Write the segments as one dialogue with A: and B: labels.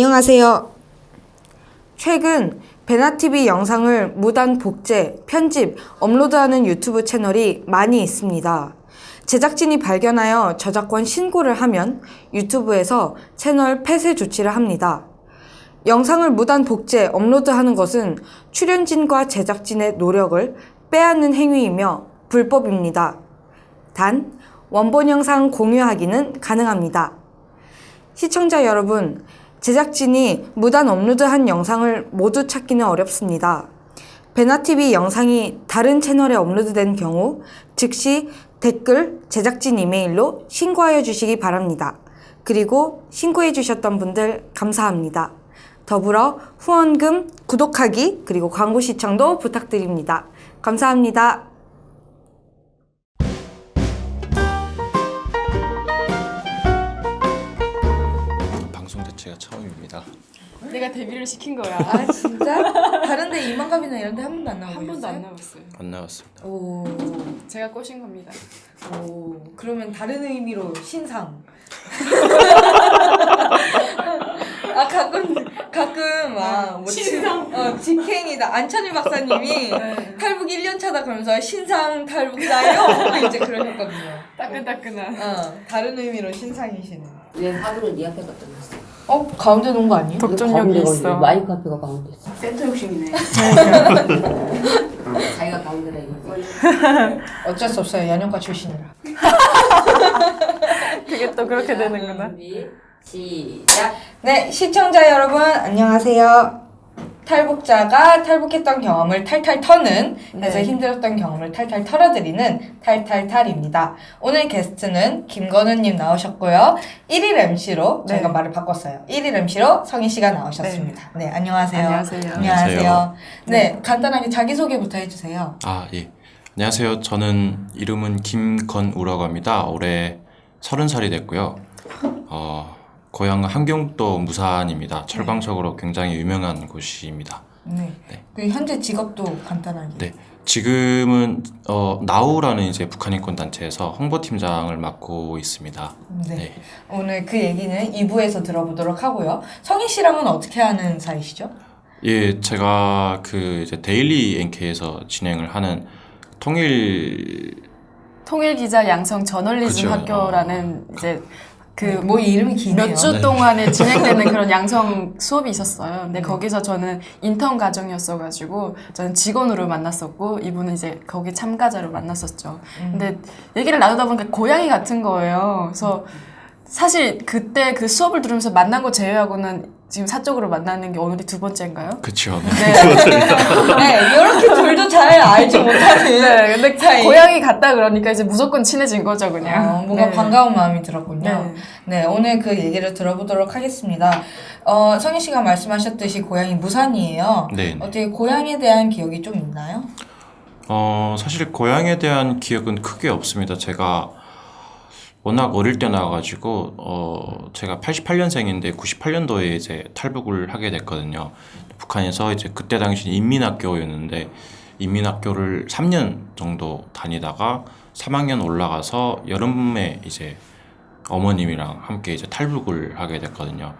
A: 안녕하세요. 최근 베나TV 영상을 무단 복제, 편집, 업로드하는 유튜브 채널이 많이 있습니다. 제작진이 발견하여 저작권 신고를 하면 유튜브에서 채널 폐쇄 조치를 합니다. 영상을 무단 복제, 업로드하는 것은 출연진과 제작진의 노력을 빼앗는 행위이며 불법입니다. 단, 원본 영상 공유하기는 가능합니다. 시청자 여러분, 제작진이 무단 업로드한 영상을 모두 찾기는 어렵습니다. 베나TV 영상이 다른 채널에 업로드된 경우 즉시 댓글, 제작진 이메일로 신고하여 주시기 바랍니다. 그리고 신고해 주셨던 분들 감사합니다. 더불어 후원금, 구독하기, 그리고 광고 시청도 부탁드립니다. 감사합니다.
B: 방송 자체가 처음입니다.
C: 내가 데뷔를 시킨 거야.
A: 아 진짜? 다른데 이만갑이나 이런 데 한 번도 안 나오고
C: 한 번도 안
A: 있어요?
C: 나왔어요.
B: 안 나왔습니다.
A: 오,
C: 제가 꼬신 겁니다.
A: 오, 그러면 다른 의미로 신상. 아 가끔 뭐
C: 신상.
A: 직행이다 안찬일 박사님이
C: 네.
A: 탈북 1년 차다 그러면서 신상 탈북자요 이제 그러셨거든요.
C: 따끈따끈한.
A: 다른 의미로 신상이시는.
D: 왜 화분을 네 앞에 갖다 놨어?
A: 가운데 놓은 거 아니에요?
C: 덕전력이 있어.
D: 마이크 앞에가 가운데 있어.
E: 센터 욕심이네.
D: 자기가 가운데라 이거지.
A: 어쩔 수 없어요. 연영과 출신이라.
C: 그게 또 그렇게 되는구나.
D: 준비 시작.
A: 네, 시청자 여러분 안녕하세요. 탈북자가 탈북했던 경험을 탈탈 터는, 그래서
C: 네.
A: 힘들었던 경험을 탈탈 털어드리는 탈탈탈입니다. 오늘 게스트는 김건우님 나오셨고요. 1일 MC로
C: 네.
A: 저희가 말을 바꿨어요. 1일 MC로 성희 씨가 나오셨습니다. 네, 안녕하세요.
C: 안녕하세요.
A: 안녕하세요. 네, 간단하게 자기소개부터 해주세요.
B: 예. 안녕하세요. 저는 이름은 김건우라고 합니다. 올해 30살이 됐고요. 고향은 함경도 무산입니다. 철광석으로 굉장히 유명한 곳입니다.
A: 네.
B: 네.
A: 그리고 현재 직업도 간단하게.
B: 네. 지금은 나우라는 이제 북한 인권 단체에서 홍보팀장을 맡고 있습니다.
A: 네.
B: 네.
A: 오늘 그 얘기는 2부에서 들어보도록 하고요. 성희 씨랑은 어떻게 하는 사이시죠?
B: 예, 제가 그 이제 데일리 NK에서 진행을 하는
C: 통일기자 양성 저널리즘
B: 그쵸.
C: 학교라는 이제
A: 뭐 이름이 기네요.
C: 몇 주
B: 네.
C: 동안에 진행되는 그런 양성 수업이 있었어요. 근데 거기서 저는 인턴 과정이었어가지고 저는 직원으로 만났었고 이분은 이제 거기 참가자로 만났었죠. 근데 얘기를 나누다 보니까 고양이 같은 거예요. 그래서 사실 그때 그 수업을 들으면서 만난 거 제외하고는 지금 사적으로 만나는 게 오늘이 2번째인가요?
B: 그쵸.
A: 네, 이렇게 둘도 잘 알지 못하는.
C: 네, 근데
A: 사이.
C: 고양이 같다 그러니까 이제 무조건 친해진 거죠, 그냥.
A: 뭔가
C: 네.
A: 반가운 마음이 들었군요.
C: 네.
A: 네, 오늘 그 얘기를 들어보도록 하겠습니다. 성희 씨가 말씀하셨듯이 고향이 무산이에요.
B: 네.
A: 어떻게 고향에 대한 기억이 좀 있나요?
B: 사실 고향에 대한 기억은 크게 없습니다. 제가 워낙 어릴 때 나와가지고 제가 88년생인데 98년도에 이제 탈북을 하게 됐거든요. 북한에서 이제 그때 당시 인민학교였는데 인민학교를 3년 정도 다니다가 3학년 올라가서 여름에 이제 어머님이랑 함께 이제 탈북을 하게 됐거든요.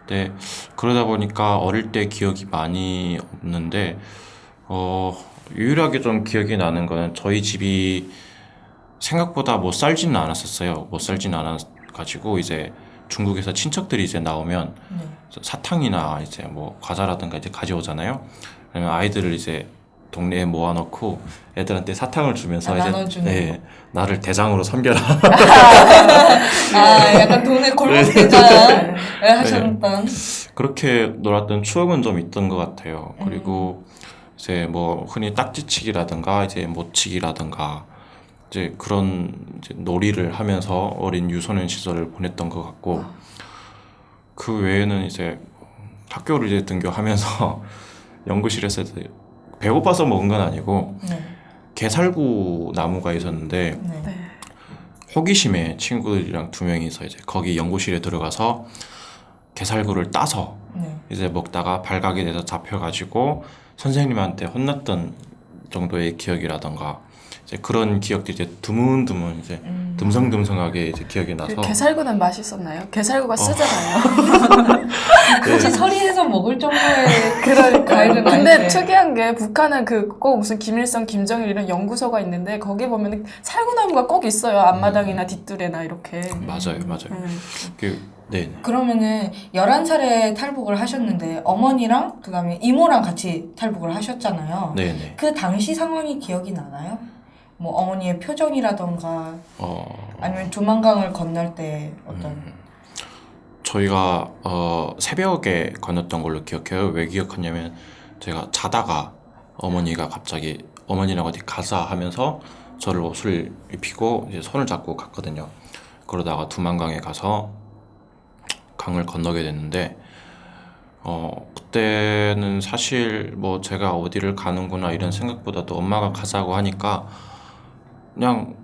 B: 근데 그러다 보니까 어릴 때 기억이 많이 없는데 유일하게 좀 기억이 나는 거는 저희 집이 생각보다 못 살지는 않았었어요. 못 살지는 않아가지고 이제 중국에서 친척들이 이제 나오면 사탕이나 이제 뭐 과자라든가 이제 가져오잖아요. 그러면 아이들을 이제 동네에 모아놓고 애들한테 사탕을 주면서 이제
A: 나눠주는
B: 나를 대장으로 섬겨라.
A: 약간 동네 골목대장을 하셨던.
B: 그렇게 놀았던 추억은 좀 있던 것 같아요. 그리고 이제 뭐 흔히 딱지치기라든가 이제 모치기라든가 이제 그런 이제 놀이를 하면서 어린 유소년 시절을 보냈던 것 같고 그 외에는 이제 학교를 이제 등교하면서 연구실에서 이제 배고파서 먹은 건 아니고 게살구 나무가 있었는데
C: 네.
B: 호기심에 친구들이랑 2명이서 이제 거기 연구실에 들어가서 게살구를 따서 이제 먹다가 발각이 돼서 잡혀가지고 선생님한테 혼났던 정도의 기억이라던가 이제 그런 기억들이 이제 드문드문 이제 듬성듬성하게 이제 기억이 나서
C: 그 게살구는 맛있었나요? 게살구가 쓰잖아요.
A: 굳이 서리해서 먹을 정도의
C: 그러니까.
A: 과일은
C: 근데
A: 아닌데.
C: 특이한 게 북한은 그 꼭 무슨 김일성, 김정일 이런 연구소가 있는데 거기에 보면 살구나무가 꼭 있어요. 앞마당이나 뒷뜰에나 이렇게.
B: 맞아요. 그 네.
A: 그러면은 11살에 탈북을 하셨는데 어머니랑 그다음에 이모랑 같이 탈북을 하셨잖아요.
B: 네네.
A: 그 당시 상황이 기억이 나나요? 뭐 어머니의 표정이라던가 아니면 두만강을 건널 때 어떤
B: 저희가 새벽에 건넜던 걸로 기억해요. 왜 기억하냐면 제가 자다가 어머니가 갑자기 어머니랑 어디 가자 하면서 저를 옷을 입히고 이제 손을 잡고 갔거든요. 그러다가 두만강에 가서 강을 건너게 됐는데 그때는 사실 뭐 제가 어디를 가는구나 이런 생각보다도 엄마가 가자고 하니까 그냥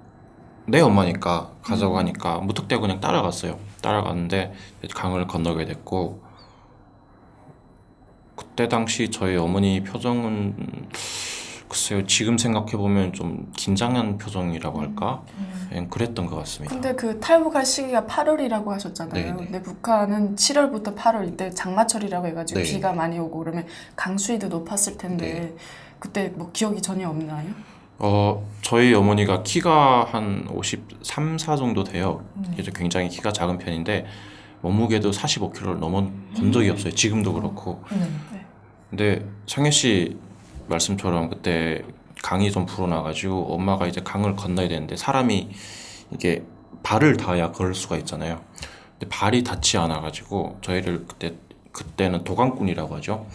B: 내 엄마니까 가자고 하니까 무턱대고 그냥 따라갔어요. 따라갔는데 강을 건너게 됐고 그때 당시 저희 어머니 표정은 글쎄요 지금 생각해보면 좀 긴장한 표정이라고 할까? 그랬던 것 같습니다.
C: 근데 그 탈북할 시기가 8월이라고 하셨잖아요.
B: 네네.
C: 근데 북한은 7월부터 8월 이때 장마철이라고 해가지고
B: 네.
C: 비가 많이 오고 그러면 강수위도 높았을 텐데
B: 네.
C: 그때 뭐 기억이 전혀 없나요?
B: 저희 어머니가 키가 한 53, 4 정도 돼요. 그래서 굉장히 키가 작은 편인데 몸무게도 45kg를 넘어 본 적이 없어요. 지금도 그렇고. 근데 상혜 씨 말씀처럼 그때 강이 좀 불어나가지고 엄마가 이제 강을 건너야 되는데 사람이 이게 발을 닿아야 걸을 수가 있잖아요. 근데 발이 닿지 않아가지고 저희를 그때는 도강꾼이라고 하죠.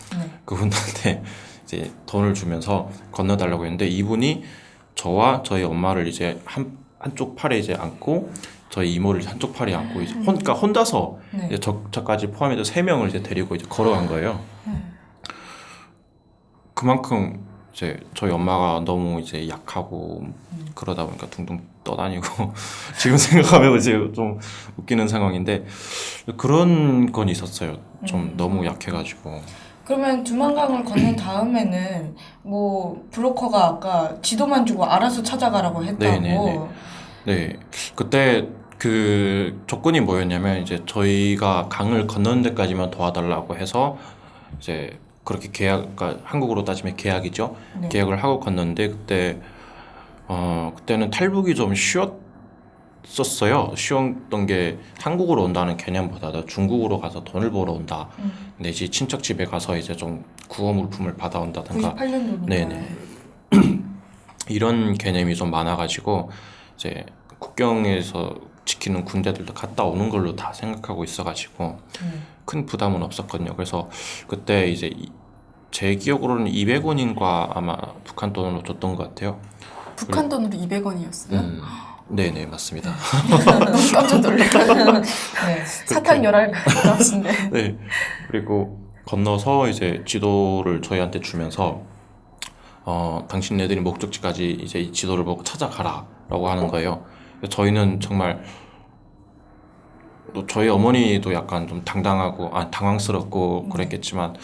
B: 그분한테 이제 돈을 주면서 건너달라고 했는데 이분이 저와 저희 엄마를 이제 한쪽 팔에 이제 안고 저희 이모를 한쪽 팔에 안고 이제 그러니까 혼자서
A: 네.
B: 이제 저까지 포함해서 3명을 이제 데리고 이제 걸어간 거예요. 그만큼 이제 저희 엄마가 너무 이제 약하고 그러다 보니까 둥둥 떠다니고 지금 생각하면 이제 좀 웃기는 상황인데 그런 건 있었어요. 좀 너무 약해가지고.
A: 그러면 두만강을 건넌 다음에는 뭐 브로커가 아까 지도만 주고 알아서 찾아가라고 했다고.
B: 네네네. 네, 그때 그 조건이 뭐였냐면 이제 저희가 강을 건너는 데까지만 도와달라고 해서 이제 그렇게 그러니까 한국으로 따지면 계약이죠.
A: 네.
B: 계약을 하고 건넜는데 그때는 탈북이 좀 쉬웠었어요. 쉬웠던 게 한국으로 온다는 개념보다도 중국으로 가서 돈을 벌어 온다. 내지 친척 집에 가서 이제 좀 구호 물품을 받아온다든가
A: 98년도니까.
B: 네네. 이런 개념이 좀 많아가지고 이제 국경에서 지키는 군대들도 갔다 오는 걸로 다 생각하고 있어가지고 큰 부담은 없었거든요. 그래서 그때 이제 제 기억으로는 200원인가 아마 북한 돈으로 줬던 것 같아요.
C: 북한 돈으로 200원이었어요?
B: 네네 맞습니다.
C: 너무 깜짝 놀랐어요.
A: 네.
C: 사탕 열알 값인데.
B: 네. 그리고 건너서 이제 지도를 저희한테 주면서 당신네들이 목적지까지 이제 이 지도를 보고 찾아가라라고 하는 거예요. 저희는 정말 또 저희 어머니도 약간 좀 당황스럽고 그랬겠지만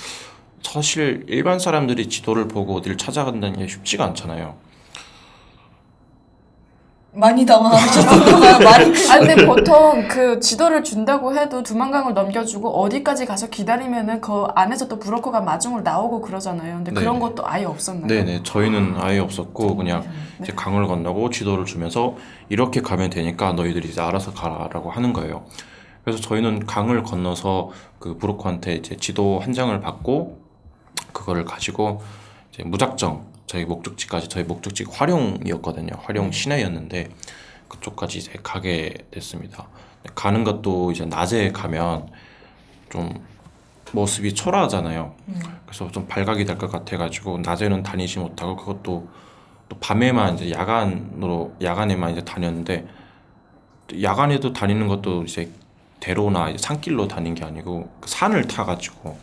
B: 사실 일반 사람들이 지도를 보고 어디를 찾아간다는 게 쉽지가 않잖아요.
A: 많이 당황하셨던가 많이.
C: 근데 보통 그 지도를 준다고 해도 두만강을 넘겨주고 어디까지 가서 기다리면은 그 안에서 또 브로커가 마중으로 나오고 그러잖아요. 근데 그런
B: 네네.
C: 것도 아예 없었나요?
B: 네네 저희는 아예 없었고 그냥 이제 강을 건너고 지도를 주면서 이렇게 가면 되니까 너희들이 이제 알아서 가라라고 하는 거예요. 그래서 저희는 강을 건너서 그 브로커한테 이제 지도 한 장을 받고 그거를 가지고 이제 무작정 저희 목적지가 화룡이었거든요. 화룡 시내였는데 그쪽까지 이제 가게 됐습니다. 가는 것도 이제 낮에 가면 좀 모습이 초라하잖아요. 그래서 좀 발각이 될 것 같아가지고 낮에는 다니지 못하고 그것도 또 밤에만 이제 야간에만 이제 다녔는데 야간에도 다니는 것도 이제 대로나 이제 산길로 다닌 게 아니고 산을 타가지고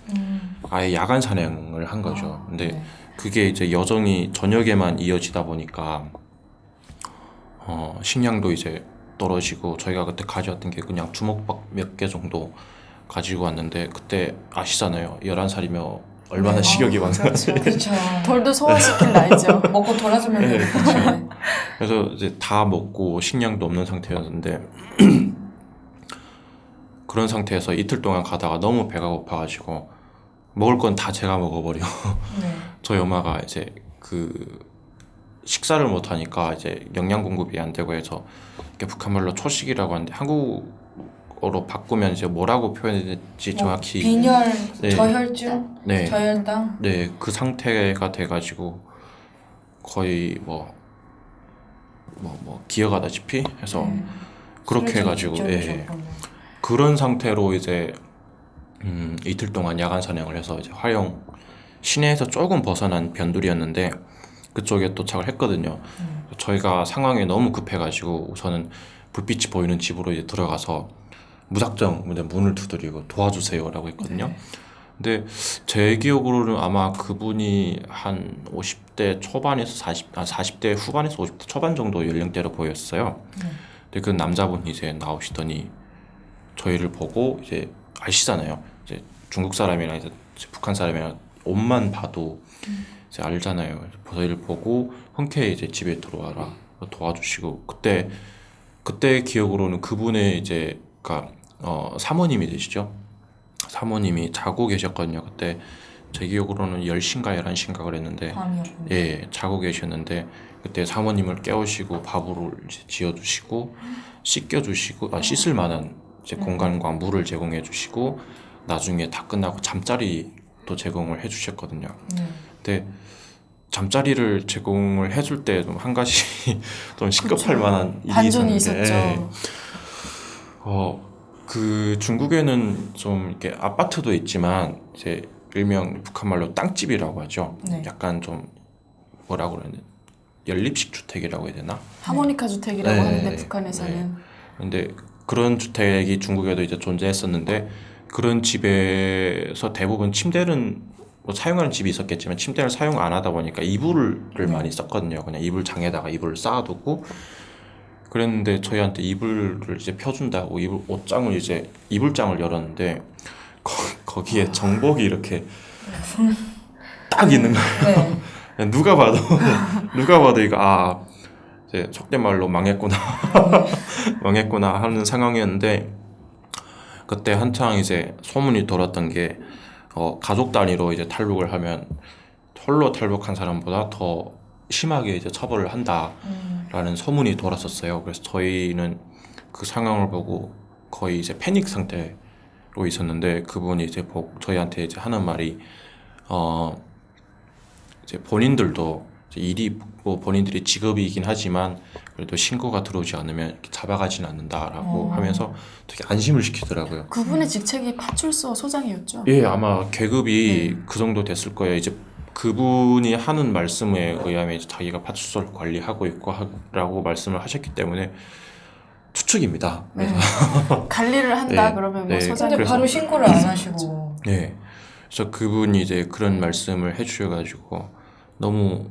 B: 아예 야간 산행을 한 거죠. 근데
A: 네.
B: 그게 이제 여정이 저녁에만 이어지다 보니까 식량도 이제 떨어지고 저희가 그때 가져왔던 게 그냥 주먹밥 몇 개 정도 가지고 왔는데 그때 아시잖아요. 11살이면 얼마나
A: 네.
B: 식욕이 많은지.
A: 그렇죠.
C: 돌도 소화시킬 나이죠.
A: 먹고 돌아서면
B: 네,
A: 되겠죠.
B: 그래서 이제 다 먹고 식량도 없는 상태였는데 그런 상태에서 이틀 동안 가다가 너무 배가 고파가지고 먹을 건 다 제가 먹어버려.
A: 네.
B: 저희 엄마가 이제 그 식사를 못 하니까 이제 영양 공급이 안 되고 해서 이렇게 북한말로 초식이라고 하는데 한국어로 바꾸면 이제 뭐라고 표현해야 될지 정확히
A: 빈혈,
B: 네.
A: 저혈증,
B: 네.
A: 저혈당.
B: 네, 그 상태가 돼가지고 거의 뭐 기어가다시피 해서 그렇게 해가지고 예. 그런 상태로 이제 이틀 동안 야간 사냥을 해서 이제 화영 시내에서 조금 벗어난 변두리였는데 그쪽에 도착을 했거든요. 저희가 상황이 너무 급해가지고 우선은 불빛이 보이는 집으로 이제 들어가서 무작정 이제 문을 두드리고 도와주세요라고 했거든요.
A: 네.
B: 근데 제 기억으로는 아마 그분이 한 50대 초반에서 40대 후반에서 50대 초반 정도 연령대로 보였어요. 근데 그 남자분이 이제 나오시더니 저희를 보고 이제 아시잖아요. 이제 중국 사람이랑 이제 북한 사람이랑 옷만 봐도 이제 알잖아요. 저희를 보고 흔쾌히 이제 집에 들어와라 도와주시고 그때 기억으로는 그분의 이제 사모님이 되시죠. 사모님이 자고 계셨거든요. 그때 제 기억으로는 10시인가 11시인가 그랬는데
A: 밤이었군요.
B: 예, 자고 계셨는데 그때 사모님을 깨우시고 밥을 이제 지어주시고 씻겨주시고 씻을 만한 이제 공간과 물을 제공해 주시고 나중에 다 끝나고 잠자리도 제공을 해 주셨거든요. 근데 잠자리를 제공을 해줄 때 좀 한 가지 좀 시급할 만한 일이
C: 반전이
B: 있었는데
C: 있었죠.
B: 그 중국에는 좀 이렇게 아파트도 있지만 이제 일명 북한말로 땅집이라고 하죠.
A: 네.
B: 약간 좀 뭐라고 그러냐 연립식 주택이라고 해야 되나?
C: 하모니카 주택이라고
B: 네.
C: 하는데 북한에서는
B: 근데 그런 주택이 중국에도 이제 존재했었는데 그런 집에서 대부분 침대는 뭐 사용하는 집이 있었겠지만 침대를 사용 안 하다 보니까 이불을 많이 썼거든요. 그냥 이불 장에다가 이불을 쌓아두고 그랬는데 저희한테 이불을 이제 펴준다고 옷장을 이제 이불장을 열었는데 거기에 정복이 이렇게 딱 있는 거예요.
A: 네.
B: 누가 봐도 이거 이제 속된 말로 망했구나 망했구나 하는 상황이었는데 그때 한창 이제 소문이 돌았던 게 가족 단위로 이제 탈북을 하면 홀로 탈북한 사람보다 더 심하게 이제 처벌을 한다라는 소문이 돌았었어요. 그래서 저희는 그 상황을 보고 거의 이제 패닉 상태로 있었는데 그분이 이제 저희한테 이제 하는 말이 이제 본인들도 이제 일이 뭐 본인들이 직업이긴 하지만 그래도 신고가 들어오지 않으면 이렇게 잡아가진 않는다라고 하면서 되게 안심을 시키더라고요.
C: 그분의 직책이 파출소 소장이었죠.
B: 예, 아마 계급이 그 정도 됐을 거예요. 이제 그분이 하는 말씀에 의하면 이제 자기가 파출소를 관리하고 있고 라고 말씀을 하셨기 때문에 추측입니다. 그래서
C: 관리를 한다
B: 네,
C: 그러면 뭐
B: 네,
C: 소장.
A: 근데
B: 그래서-
A: 바로 신고를 안 하시고.
B: 네, 그래서 그분이 이제 그런 말씀을 해주셔가지고 너무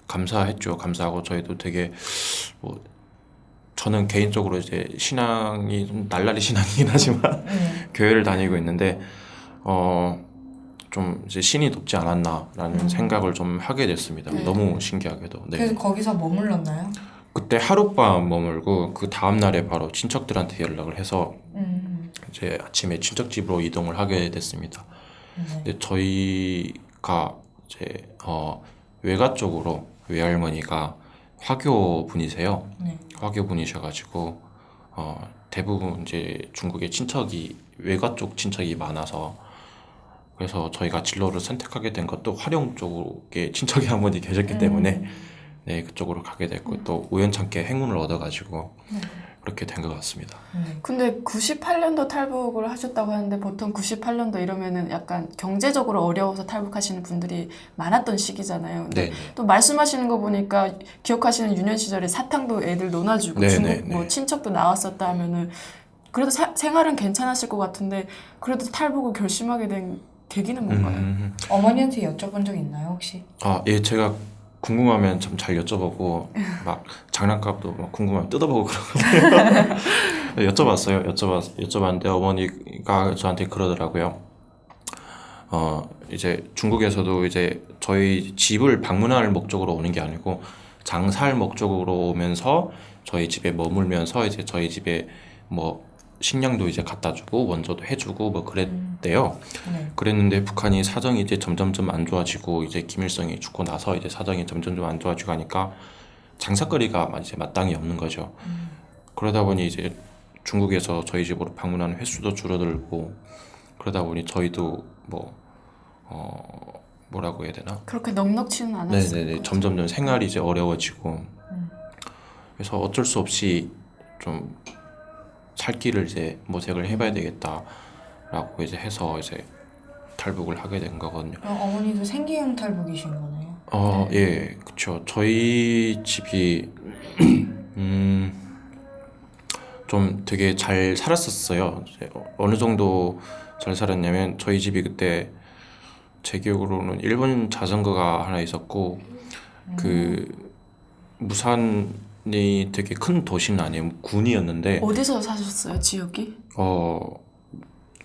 B: 감사했죠. 감사하고 저희도 되게 뭐 저는 개인적으로 이제 신앙이 좀 날라리 신앙이긴 하지만 교회를 다니고 있는데 좀 이제 신이 돕지 않았나라는 생각을 좀 하게 됐습니다.
C: 네.
B: 너무 신기하게도. 네.
A: 그래서 거기서 머물렀나요?
B: 그때 하룻밤 머물고 그 다음 날에 바로 친척들한테 연락을 해서 이제 아침에 친척 집으로 이동을 하게 됐습니다.
A: 네.
B: 근데 저희가 이제 외가 쪽으로 외할머니가 화교 분이세요.
A: 네.
B: 화교 분이셔가지고 대부분 이제 중국에 친척이 외가 쪽 친척이 많아서 그래서 저희가 진로를 선택하게 된 것도 화령 쪽에 친척이 한 분이 계셨기 때문에 네 그쪽으로 가게 됐고 또 우연찮게 행운을 얻어가지고 그렇게 된 것 같습니다.
C: 근데 98년도 탈북을 하셨다고 하는데 보통 98년도 이러면은 약간 경제적으로 어려워서 탈북하시는 분들이 많았던 시기잖아요. 근데
B: 네.
C: 또 말씀하시는 거 보니까 기억하시는 유년 시절에 사탕도 애들 논아주고
B: 네,
C: 중국
B: 네,
C: 뭐
B: 네.
C: 친척도 나왔었다 하면은 그래도 생활은 괜찮았을 것 같은데 그래도 탈북을 결심하게 된 계기는 뭔가요?
A: 어머니한테 여쭤본 적 있나요 혹시?
B: 예, 제가 궁금하면 참 잘 여쭤보고 막 장난감도 막 궁금하면 뜯어보고 그러거든요. 여쭤봤어요. 여쭤봤는데 어머니가 저한테 그러더라고요. 이제 중국에서도 이제 저희 집을 방문할 목적으로 오는 게 아니고 장사할 목적으로 오면서 저희 집에 머물면서 이제 저희 집에 뭐 식량도 이제 갖다 주고 원조도 해주고 뭐 그랬대요.
A: 네.
B: 그랬는데 북한이 사정이 이제 점점점 안 좋아지고 이제 김일성이 죽고 나서 이제 사정이 점점점 안 좋아지고 하니까 장사거리가 이제 마땅히 없는 거죠. 그러다 보니 이제 중국에서 저희 집으로 방문하는 횟수도 줄어들고 그러다 보니 저희도 뭐 뭐라고 해야 되나?
C: 그렇게 넉넉치는 않았어요.
B: 네네네. 점점점 생활이 이제 어려워지고 그래서 어쩔 수 없이 좀 살 길을 이제 모색을 해봐야 되겠다라고 이제 해서 이제 탈북을 하게 된 거거든요.
A: 그럼 어머니도 생계형 탈북이신 거네요?
B: 예, 그쵸. 저희 집이 좀 되게 잘 살았었어요. 이제 어느 정도 잘 살았냐면 저희 집이 그때 제 기억으로는 일본 자전거가 하나 있었고 그 무산이 되게 큰 도시는 아니에요. 군이었는데
C: 어디서 사셨어요, 지역이?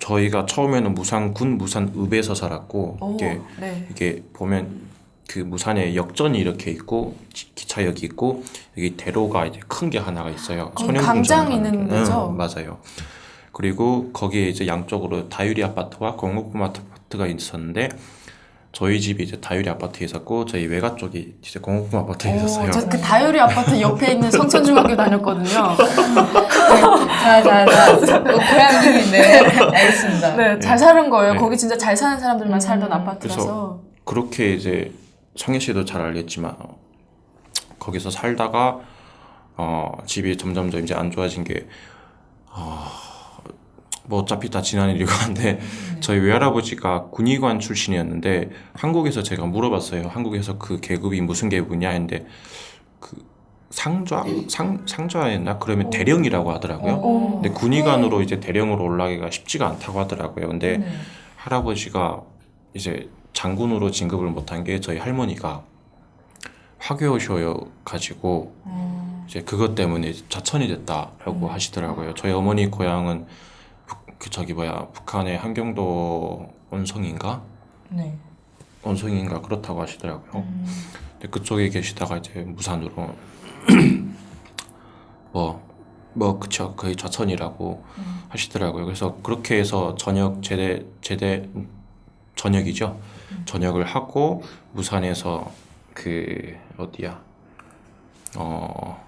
B: 저희가 처음에는 무산군 무산읍에서 살았고
C: 오,
B: 이게
C: 네.
B: 이게 보면 그 무산에 역전이 이렇게 있고 기차역이 있고 여기 대로가 이제 큰 게 하나가 있어요.
C: 광장 있는 데죠?
B: 맞아요. 그리고 거기에 이제 양쪽으로 다유리 아파트와 공업품 아파트가 있었는데 저희 집이 이제 다유리 아파트에 있었고 저희 외가 쪽이 이제 공업품 아파트에 있었어요.
C: 저 그 다유리 아파트 옆에 있는 성천중학교 다녔거든요.
A: 고향 중인데 알겠습니다.
C: 네, 잘 사는 거예요.
B: 네.
C: 거기 진짜 잘 사는 사람들만 살던 아파트라서.
B: 그래서 그렇게 이제 성혜 씨도 잘 알겠지만 거기서 살다가 집이 점점점 이제 안 좋아진 게 뭐 어차피 다 지난 일이고 한데 저희 외할아버지가 군의관 출신이었는데 한국에서 제가 물어봤어요. 한국에서 그 계급이 무슨 계급이냐 했는데 그 상좌였나? 그러면 대령이라고 하더라고요. 근데 군의관으로 이제 대령으로 올라가기가 쉽지가 않다고 하더라고요. 근데 할아버지가 이제 장군으로 진급을 못한 게 저희 할머니가 화교셔 가지고 이제 그것 때문에 자천이 됐다라고 하시더라고요. 저희 어머니 고향은 북한의 한경도 온성인가?
A: 네.
B: 온성인가 그렇다고 하시더라고요. 근데 그쪽에 계시다가 이제 무산으로 그쵸, 거의 좌천이라고 하시더라고요. 그래서 그렇게 해서 전역이죠. 전역을 하고 무산에서 그 어디야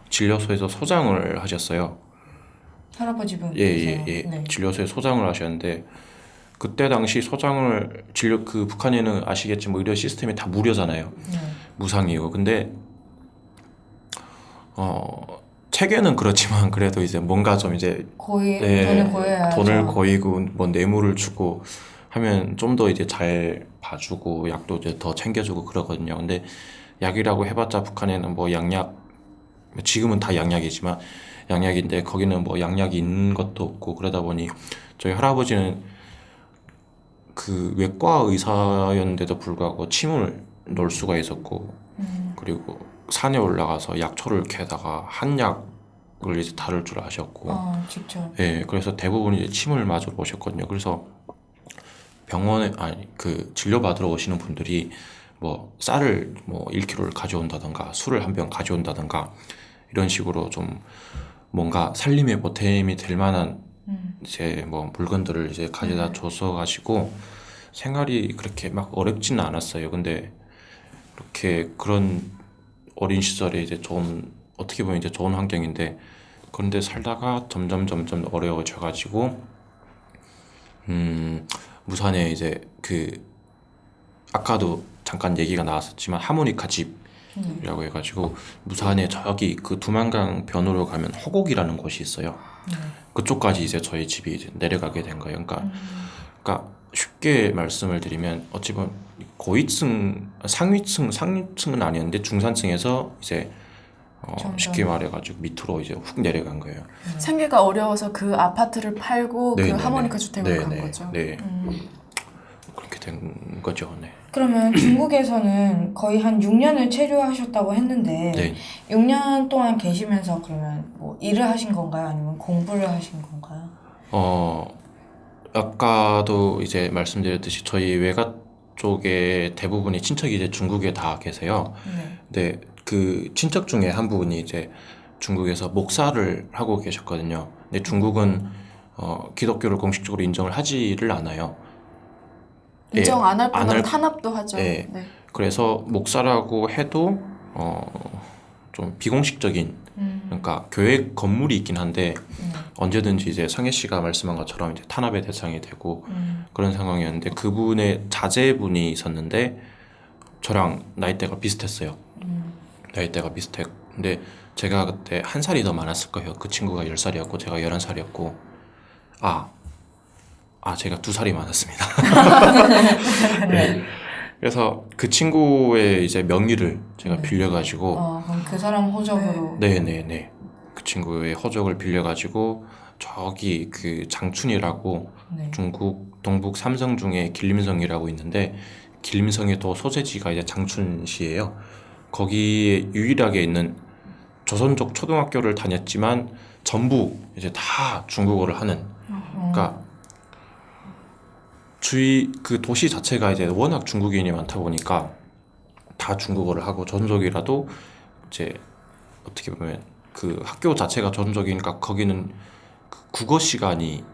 B: 진료소에서 소장을 하셨어요.
A: 할아버지 분.
B: 예.
A: 네.
B: 진료소에 소장을 하셨는데 그때 당시 소장을 그 북한에는 아시겠지만 의료 시스템이 다 무료잖아요. 무상이고. 근데 체계는 그렇지만 그래도 이제 뭔가 좀 이제
A: 돈을 고여야죠.
B: 돈을 고이고 뭐 뇌물을 주고 하면 좀 더 이제 잘 봐주고 약도 이제 더 챙겨주고 그러거든요. 근데 약이라고 해봤자 북한에는 뭐 양약 지금은 다 양약이지만 양약인데 거기는 뭐 양약이 있는 것도 없고 그러다 보니 저희 할아버지는 그 외과 의사였는데도 불구하고 침을 놓을 수가 있었고 그리고 산에 올라가서 약초를 캐다가 한약을 이제 다룰 줄 아셨고
A: 직접.
B: 예, 그래서 대부분 이제 침을 맞으러 오셨거든요. 그래서 병원에 그 진료 받으러 오시는 분들이 뭐 쌀을 뭐 1kg를 가져온다던가 술을 한 병 가져온다던가 이런 식으로 좀 뭔가 살림에 보탬이 될 만한 이제 뭐 물건들을 이제 가져다 줘서 가지고 생활이 그렇게 막 어렵지는 않았어요. 근데 그렇게 그런 어린 시절에 이제 어떻게 보면 이제 좋은 환경인데 그런데 살다가 점점 어려워져 가지고 무산에 이제 그 아까도 잠깐 얘기가 나왔었지만 하모니카 집이라고 해가지고 무산에 저기 그 두만강 변으로 가면 허곡이라는 곳이 있어요. 그쪽까지 이제 저희 집이 이제 내려가게 된 거예요. 그러니까 쉽게 말씀을 드리면 어찌 보면 고위층, 상위층은 아니었는데 중산층에서 이제 쉽게 말해가지고 밑으로 이제 훅 내려간 거예요.
C: 생계가 어려워서 그 아파트를 팔고 그
B: 네네네.
C: 하모니카 주택으로 간 거죠.
B: 네. 그렇게 된 거죠. 네.
A: 그러면 중국에서는 거의 한 6년을 체류하셨다고 했는데
B: 네.
A: 6년 동안 계시면서 그러면 뭐 일을 하신 건가요? 아니면 공부를 하신 건가요?
B: 아까도 이제 말씀드렸듯이 저희 외가 쪽에 대부분이 친척이 이제 중국에 다 계세요.
A: 네.
B: 근데 그 친척 중에 한 분이 이제 중국에서 목사를 하고 계셨거든요. 근데 중국은 기독교를 공식적으로 인정을 하지를 않아요.
C: 인정 안 할
B: 안
C: 뿐만
B: 할-
C: 탄압도 하죠.
B: 예.
C: 네.
B: 그래서 목사라고 해도 좀 비공식적인, 그러니까 교회 건물이 있긴 한데 언제든지 이제 성혜 씨가 말씀한 것처럼 이제 탄압의 대상이 되고 그런 상황이었는데, 그분의 자제분이 있었는데 저랑 나이대가 비슷했어요. 나이대가 비슷해. 근데 제가 그때 한 살이 더 많았을 거예요. 그 친구가 10살이었고 제가 11살이었고 제가 2살이 많았습니다. 네. 그래서 그 친구의 이제 명의를 제가
A: 네.
B: 빌려가지고
A: 그럼 그 사람 호적으로.
B: 네네네, 그 친구의 허적을 빌려가지고 저기 그 장춘이라고
A: 네.
B: 중국 동북 삼성 중에 길림성이라고 있는데, 길림성의 또 소재지가 이제 장춘시예요. 거기에 유일하게 있는 조선족 초등학교를 다녔지만 전부 이제 다 중국어를 하는, 그러니까 주위 그 도시 자체가 이제 워낙 중국인이 많다 보니까 다 중국어를 하고, 조선족이라도 이제 어떻게 보면 그 학교 자체가 조선족이니까 거기는 그 국어 시간이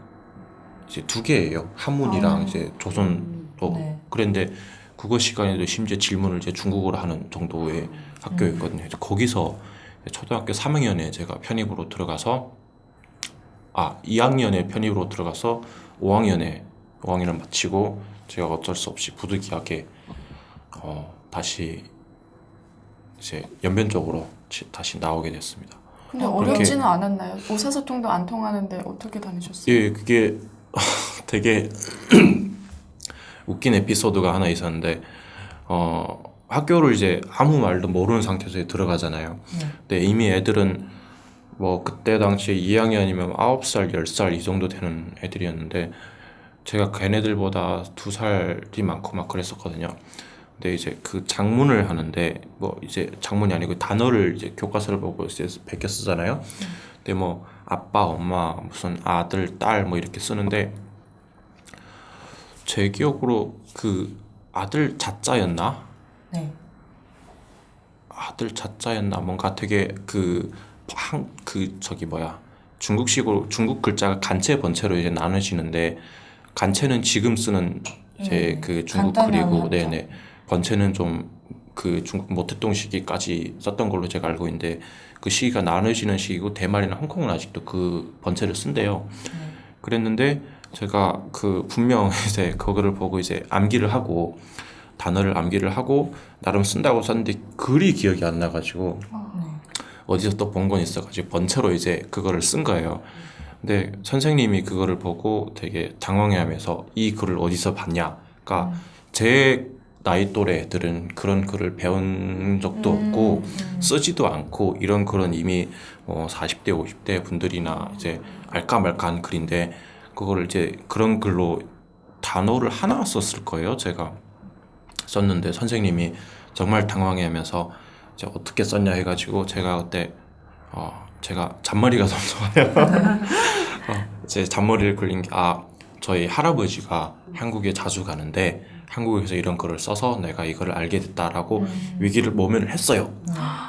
B: 이제 2개예요. 한문이랑 이제 조선어.
A: 네.
B: 그런데 국어 시간에도 심지어 질문을 이제 중국어로 하는 정도의 학교였거든요. 그래서 거기서 초등학교 3학년에 제가 편입으로 들어가서 2학년에 편입으로 들어가서 5학년을 마치고 제가 어쩔 수 없이 부득이하게 다시 이제 연변적으로 다시 나오게 됐습니다.
C: 근데
B: 그렇게-
C: 어렵지는 않았나요? 의사소통도 안 통하는데 어떻게 다니셨어요?
B: 예, 그게 되게 웃긴 에피소드가 하나 있었는데, 학교를 이제 아무 말도 모르는 상태에서 들어가잖아요. 근데 이미 애들은 뭐 그때 당시에 2학년이면 9살, 10살 이 정도 되는 애들이었는데, 제가 걔네들보다 2살이 많고 막 그랬었거든요. 근데 이제 그 장문을 하는데, 뭐 이제 장문이 아니고 단어를 이제 교과서를 보고 이제 베껴 쓰잖아요. 근데 뭐 아빠, 엄마, 무슨 아들, 딸 뭐 이렇게 쓰는데, 제 기억으로 그 아들 자자였나?
A: 네.
B: 아들 자자였나? 뭔가 되게 중국식으로 중국 글자가 간체 번체로 이제 나눠지는데, 간체는 지금 쓰는 이제 그 중국
A: 간단한
B: 글이고,
A: 한자.
B: 네네, 번체는 좀 그 중국 모태동 시기까지 썼던 걸로 제가 알고 있는데, 그 시기가 나눠지는 시기고 대만이나 홍콩은 아직도 그 번체를 쓴대요. 그랬는데 제가 그 분명 이제 그거를 보고 이제 암기를 하고, 단어를 암기를 하고 나름 쓴다고 썼는데 글이 기억이 안 나가지고 어디서 또 본 건 있어가지고 번체로 이제 그거를 쓴 거예요. 근데 선생님이 그거를 보고 되게 당황해하면서 이 글을 어디서 봤냐? 그러니까 제 나이 또래 애들은 그런 글을 배운 적도 없고 쓰지도 않고, 이런 글은 이미 40대, 50대 분들이나 이제 알까 말까한 글인데, 그거를 이제 그런 글로 단어를 하나 썼을 거예요. 제가 썼는데 선생님이 정말 당황해하면서 이제 어떻게 썼냐 해가지고, 제가 그때 제가 잔머리가 좀 좋아요. 제 잔머리를 굴린 게, 저희 할아버지가 한국에 자주 가는데 한국에서 이런 글을 써서 내가 이거를 알게 됐다라고 위기를 모면을 했어요.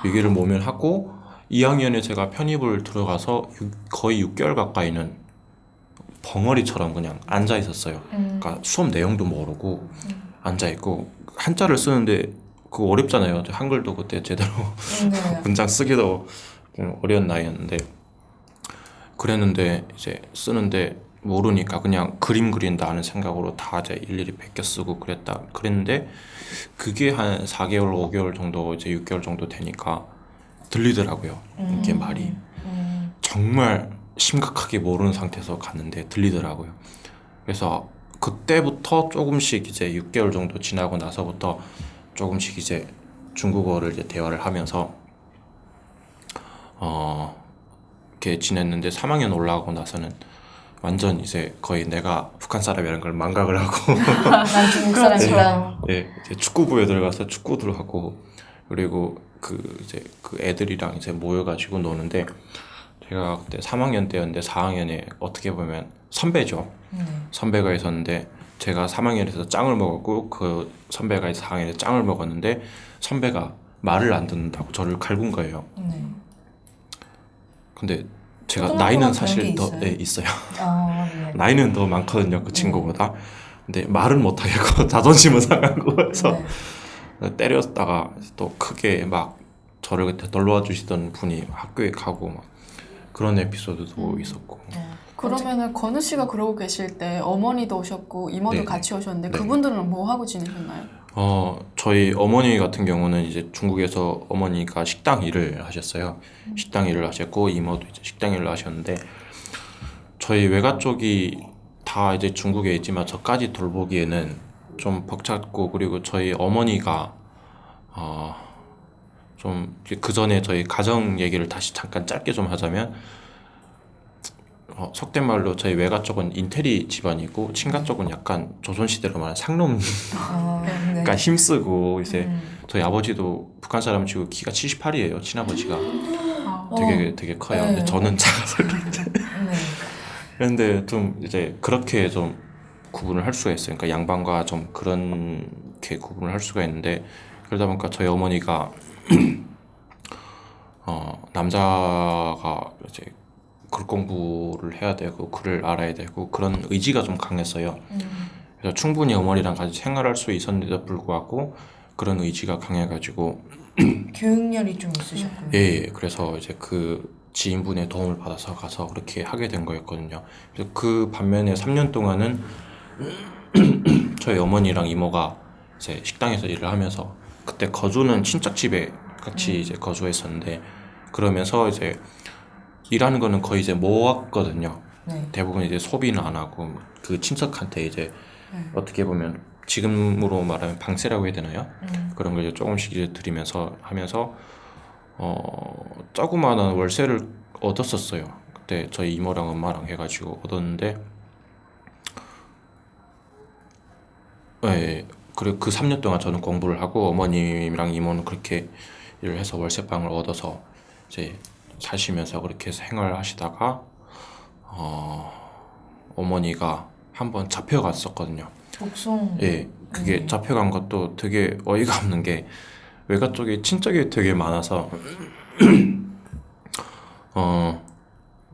B: 위기를 모면하고 2학년에 제가 편입을 들어가서 거의 6개월 가까이는 벙어리처럼 그냥 앉아 있었어요. 그러니까 수업 내용도 모르고 앉아 있고, 한자를 쓰는데 그거 어렵잖아요. 한글도 그때 제대로 문장 쓰기도 좀 어려운 나이였는데, 그랬는데 이제 쓰는데 모르니까 그냥 그림 그린다는 생각으로 다 이제 일일이 베껴 쓰고 그랬는데, 그게 한 4개월, 5개월 정도, 이제 6개월 정도 되니까 들리더라고요. 이게 말이 정말 심각하게 모르는 상태에서 갔는데 들리더라고요. 그래서 그때부터 조금씩 이제 6개월 정도 지나고 나서부터 조금씩 이제 중국어를 이제 대화를 하면서 이렇게 지냈는데, 3학년 올라가고 나서는 완전 이제 거의 내가 북한 사람이라는 걸 망각을 하고
A: 난 중국 사람이다.
B: 네, 이제 축구부에 들어가서 축구도 하고, 그리고 이제 그 애들이랑 이제 모여가지고 노는데, 제가 그때 3학년 때였는데 4학년에 어떻게 보면 선배죠. 선배가 있었는데 제가 3학년에서 짱을 먹었고 그 선배가 이제 4학년에 짱을 먹었는데 선배가 말을 안 듣는다고 저를 갈군 거예요.
A: 네.
B: 근데 제가
A: 초등학교가
B: 나이는
A: 그런
B: 사실
A: 게
B: 더
A: 있어요?
B: 있어요.
A: 네.
B: 나이는 더 많거든요 그 친구보다. 근데 말은 못 하겠고 자존심은 상하고 해서
A: 네.
B: 때렸다가 또 크게 막 저를 그때 놀러와 주시던 분이 학교에 가고 막 그런 에피소드도 있었고.
C: 그러면은 건우 씨가 그러고 계실 때 어머니도 오셨고 이모도
B: 네.
C: 같이 오셨는데
B: 네.
C: 그분들은 뭐 하고 지내셨나요?
B: 저희 어머니 같은 경우는 이제 중국에서 어머니가 식당 일을 하셨어요. 식당 일을 하셨고 이모도 이제 식당 일을 하셨는데 저희 외가 쪽이 다 이제 중국에 있지만 저까지 돌보기에는 좀 벅찼고 그리고 저희 어머니가 좀 그 전에 저희 가정 얘기를 다시 잠깐 짧게 좀 하자면 속된 말로 저희 외가 쪽은 인테리 집안이고 친가 쪽은 약간 조선시대로 말하는 상놈
A: 네.
B: 그러니까 힘쓰고 이제 저희 아버지도 북한 사람 치고 키가 78이에요. 친아버지가 되게 커요. 근데
A: 네.
B: 저는 작아서 그런지.
A: 네.
B: 그런데 좀 이제 그렇게 좀 구분을 할 수가 있어요. 그러니까 양반과 좀 그렇게 구분을 할 수가 있는데 그러다 보니까 저희 어머니가 남자가 이제 글 공부를 해야 되고 글을 알아야 되고 그런 의지가 좀 강했어요. 그래서 충분히 어머니랑 같이 생활할 수 있었는데도 불구하고 그런 의지가 강해가지고
A: 교육열이 좀 있으셨고요.
B: 예, 그래서 이제 그 지인분의 도움을 받아서 가서 그렇게 하게 된 거였거든요. 그래서 그 반면에 3년 동안은 저희 어머니랑 이모가 이제 식당에서 일을 하면서 그때 거주는 친척 집에 같이 이제 거주했었는데 그러면서 이제 일하는 거는 거의 이제 모았거든요.
A: 네.
B: 대부분 이제 소비는 안 하고 그 친척한테 이제 어떻게 보면 지금으로 말하면 방세라고 해야 되나요? 그런 걸 이제 조금씩 이제 드리면서 하면서 조그마한 월세를 얻었었어요. 그때 저희 이모랑 엄마랑 해가지고 얻었는데 예, 그리고 그 3년 동안 저는 공부를 하고 어머님이랑 이모는 그렇게 일을 해서 월세방을 얻어서 이제 사시면서 그렇게 생활하시다가 어머니가 한번 잡혀갔었거든요.
A: 복송.
B: 예, 그게 잡혀간 것도 되게 어이가 없는 게 외가 쪽에 친척이 되게 많아서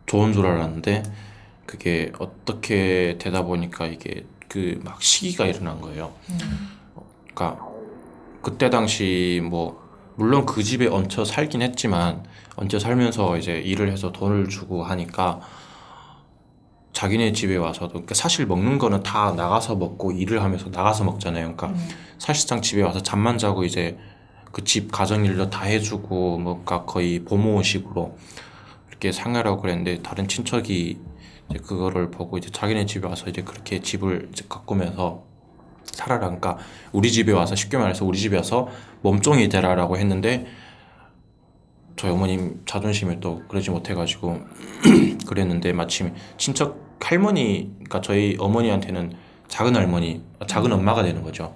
B: 좋은 줄 알았는데 그게 어떻게 되다 보니까 이게 그 막 시기가 일어난 거예요. 그러니까 그때 당시 뭐 물론 그 집에 얹혀 살긴 했지만 얹혀 살면서 이제 일을 해서 돈을 주고 하니까 자기네 집에 와서도 그러니까 사실 먹는 거는 다 나가서 먹고 일을 하면서 나가서 먹잖아요. 그러니까 사실상 집에 와서 잠만 자고 이제 그 집 가정 일도 다 해주고 뭔가 거의 보모식으로 이렇게 생활하고 그랬는데 다른 친척이 이제 그거를 보고 이제 자기네 집에 와서 이제 그렇게 집을 이제 가꾸면서 살아라. 그러니까 우리 집에 와서 쉽게 말해서 우리 집에 와서 몸종이 되라라고 했는데 저희 어머님 자존심이 또 그러지 못해가지고 그랬는데 마침 친척 할머니, 그러니까 저희 어머니한테는 작은 할머니, 작은 엄마가 되는 거죠.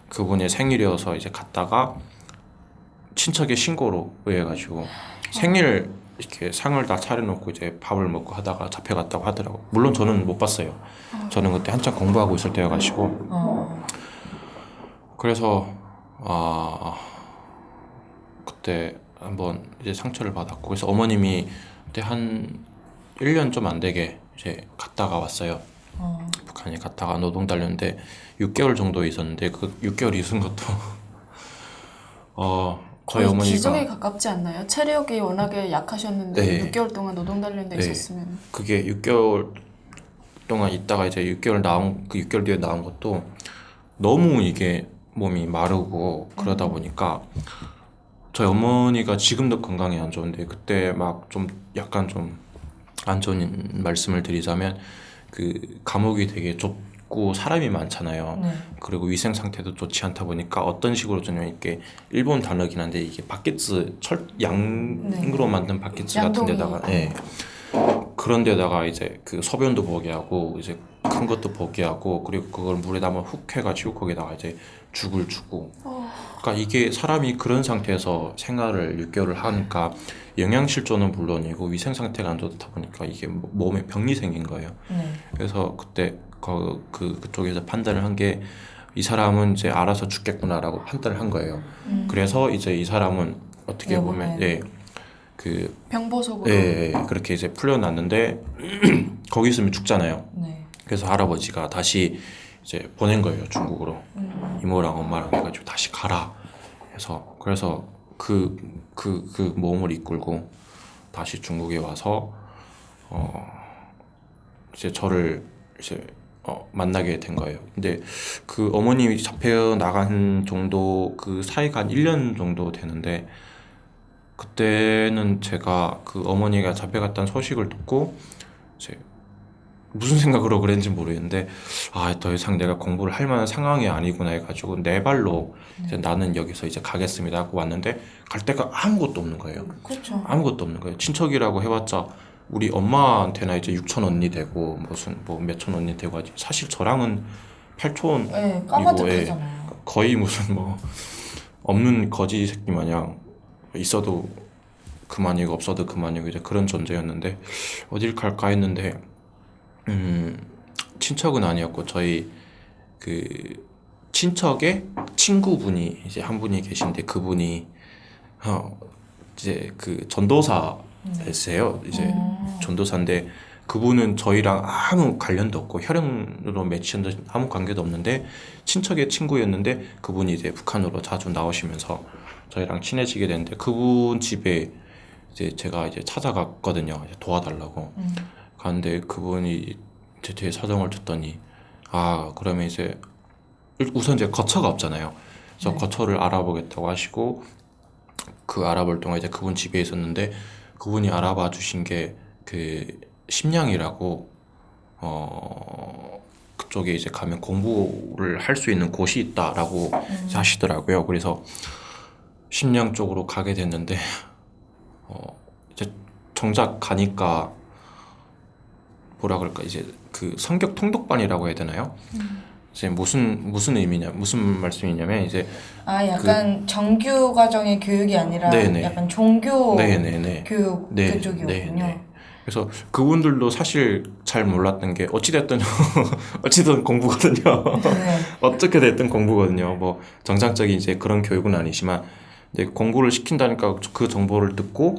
B: 그분의 생일이어서 이제 갔다가 친척의 신고로 의해가지고 생일 이렇게 상을 다 차려놓고 이제 밥을 먹고 하다가 잡혀갔다고 하더라고. 물론 저는 못 봤어요. 저는 그때 한창 공부하고 있을 때여가지고. 그래서 그때 한번 이제 상처를 받았고 그래서 어머님이 그때 한 1년 좀 안 되게 이제 갔다가 왔어요. 북한에 갔다가 노동 달렸는데 6개월 정도 있었는데 그 6개월 있은 것도 저희
C: 거의
B: 어머니가
C: 기적에 가깝지 않나요? 체력이 워낙에 약하셨는데
B: 네.
C: 6개월 동안 노동 단련 데
B: 네.
C: 있었으면
B: 그게 6개월 동안 있다가 이제 6개월 뒤에 나온 것도 너무 이게 몸이 마르고 그러다 보니까 저희 어머니가 지금도 건강이 안 좋은데 그때 막 좀 약간 좀 안 좋은 말씀을 드리자면 그 감옥이 되게 좁고 사람이 많잖아요.
A: 네.
B: 그리고 위생 상태도 좋지 않다 보니까 어떤 식으로 좀 이렇게 일본 단어긴 한데 이게 바켓츠 양으로 만든 바켓츠 같은
C: 양동이.
B: 데다가 그런데다가 이제 그 소변도 보게 하고 이제 큰 것도 보게 하고 그리고 그걸 물에다 한번 훅 해가지고 거기다가 이제 죽을 주고 그러니까 이게 사람이 그런 상태에서 생활을 6개월을 하니까 영양실조는 물론이고 위생 상태가 안 좋다 보니까 이게 몸에 병이 생긴 거예요.
A: 네.
B: 그래서 그때 그쪽에서 판단을 한 게 이 사람은 이제 알아서 죽겠구나라고 판단을 한 거예요. 그래서 이제 이 사람은 어떻게 보면 그
C: 병보석으로.
B: 그렇게 이제 풀려났는데 거기 있으면 죽잖아요.
A: 네.
B: 그래서 할아버지가 다시 이제 보낸 거예요, 중국으로. 이모랑 엄마랑 해가지고 다시 가라 해서 그래서 그 몸을 이끌고 다시 중국에 와서 이제 저를 이제 만나게 된 거예요. 근데 그 어머님이 잡혀 나간 정도 그 사이가 한 1년 정도 되는데 그때는 제가 그 어머니가 잡혀갔다는 소식을 듣고 이제 무슨 생각으로 그랬는지 모르겠는데 더 이상 내가 공부를 할 만한 상황이 아니구나 해가지고 내 발로 이제 나는 여기서 이제 가겠습니다 하고 왔는데 갈 데가 아무것도 없는 거예요.
A: 그렇죠.
B: 아무것도 없는 거예요. 친척이라고 해봤자 우리 엄마한테나 이제 6천 언니 되고 무슨 뭐 몇천 언니 되고 하지 사실 저랑은 8촌
A: 네, 까마득하잖아요.
B: 거의 무슨 뭐 없는 거지 새끼 마냥 있어도 그만이고 없어도 그만이고 이제 그런 존재였는데 어딜 갈까 했는데 친척은 아니었고 저희 그 친척의 친구분이 이제 한 분이 계신데 그분이 이제 그 전도사였어요. 이제 전도사인데 그분은 저희랑 아무 관련도 없고 혈연으로 맺힌 아무 관계도 없는데 친척의 친구였는데 그분이 이제 북한으로 자주 나오시면서 저희랑 친해지게 됐는데 그분 집에 이제 제가 이제 찾아갔거든요. 이제 도와달라고. 갔는데 그분이 제 뒤에 사정을 듣더니 그러면 이제 우선 이제 거처가 없잖아요. 그래서
A: 네.
B: 거처를 알아보겠다고 하시고 그 알아볼 동안 이제 그분 집에 있었는데 그분이 알아봐 주신 게 그 심양이라고 그쪽에 이제 가면 공부를 할 수 있는 곳이 있다라고 하시더라고요. 그래서 심양 쪽으로 가게 됐는데 이제 정작 가니까 뭐라 그럴까 이제 그 성격 통독반이라고 해야 되나요? 이제 무슨 의미냐 무슨 말씀이냐면 이제
A: 약간 정규 과정의 교육이 아니라
B: 네네.
A: 약간 종교
B: 네네네.
A: 교육
B: 네,
A: 그쪽이었군요.
B: 네. 그래서 그분들도 사실 잘 몰랐던 게 어찌됐든 어찌든 공부거든요.
A: 네.
B: 어떻게 됐든 공부거든요. 뭐 정상적인 이제 그런 교육은 아니지만 근데 공부를 시킨다니까 그 정보를 듣고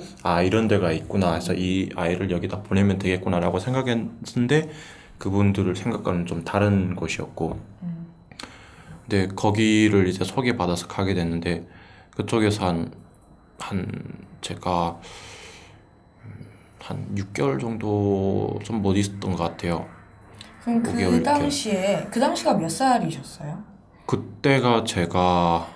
B: 이런 데가 있구나 해서 이 아이를 여기다 보내면 되겠구나라고 생각했는데 그분들을 생각과는 좀 다른 곳이었고 근데 거기를 이제 소개받아서 가게 됐는데 그쪽에서 제가 한 6개월 정도 좀 못 있었던 것 같아요.
A: 그럼
B: 5개월,
A: 그 당시가 몇 살이셨어요?
B: 그때가 제가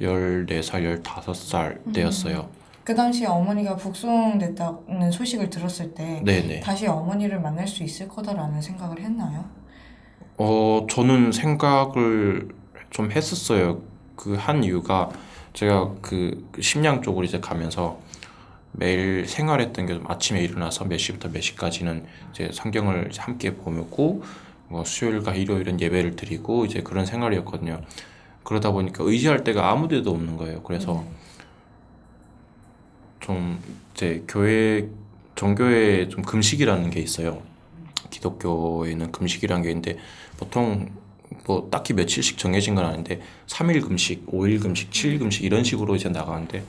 B: 14살, 15살 때였어요.
A: 그 당시에 어머니가 북송됐다는 소식을 들었을 때
B: 네네.
A: 다시 어머니를 만날 수 있을 거다라는 생각을 했나요?
B: 저는 생각을 좀 했었어요. 그 한 이유가 제가 그 심양 쪽으로 이제 가면서 매일 생활했던 게 좀 아침에 일어나서 몇 시부터 몇 시까지는 이제 성경을 이제 함께 보고 뭐 수요일과 일요일은 예배를 드리고 이제 그런 생활이었거든요. 그러다 보니까 의지할 데가 아무 데도 없는 거예요. 그래서 좀 이제 종교에 좀 금식이라는 게 있어요. 기독교에는 금식이라는 게 있는데 보통 뭐 딱히 며칠씩 정해진 건 아닌데 3일 금식, 5일 금식, 7일 금식 이런 식으로 이제 나가는데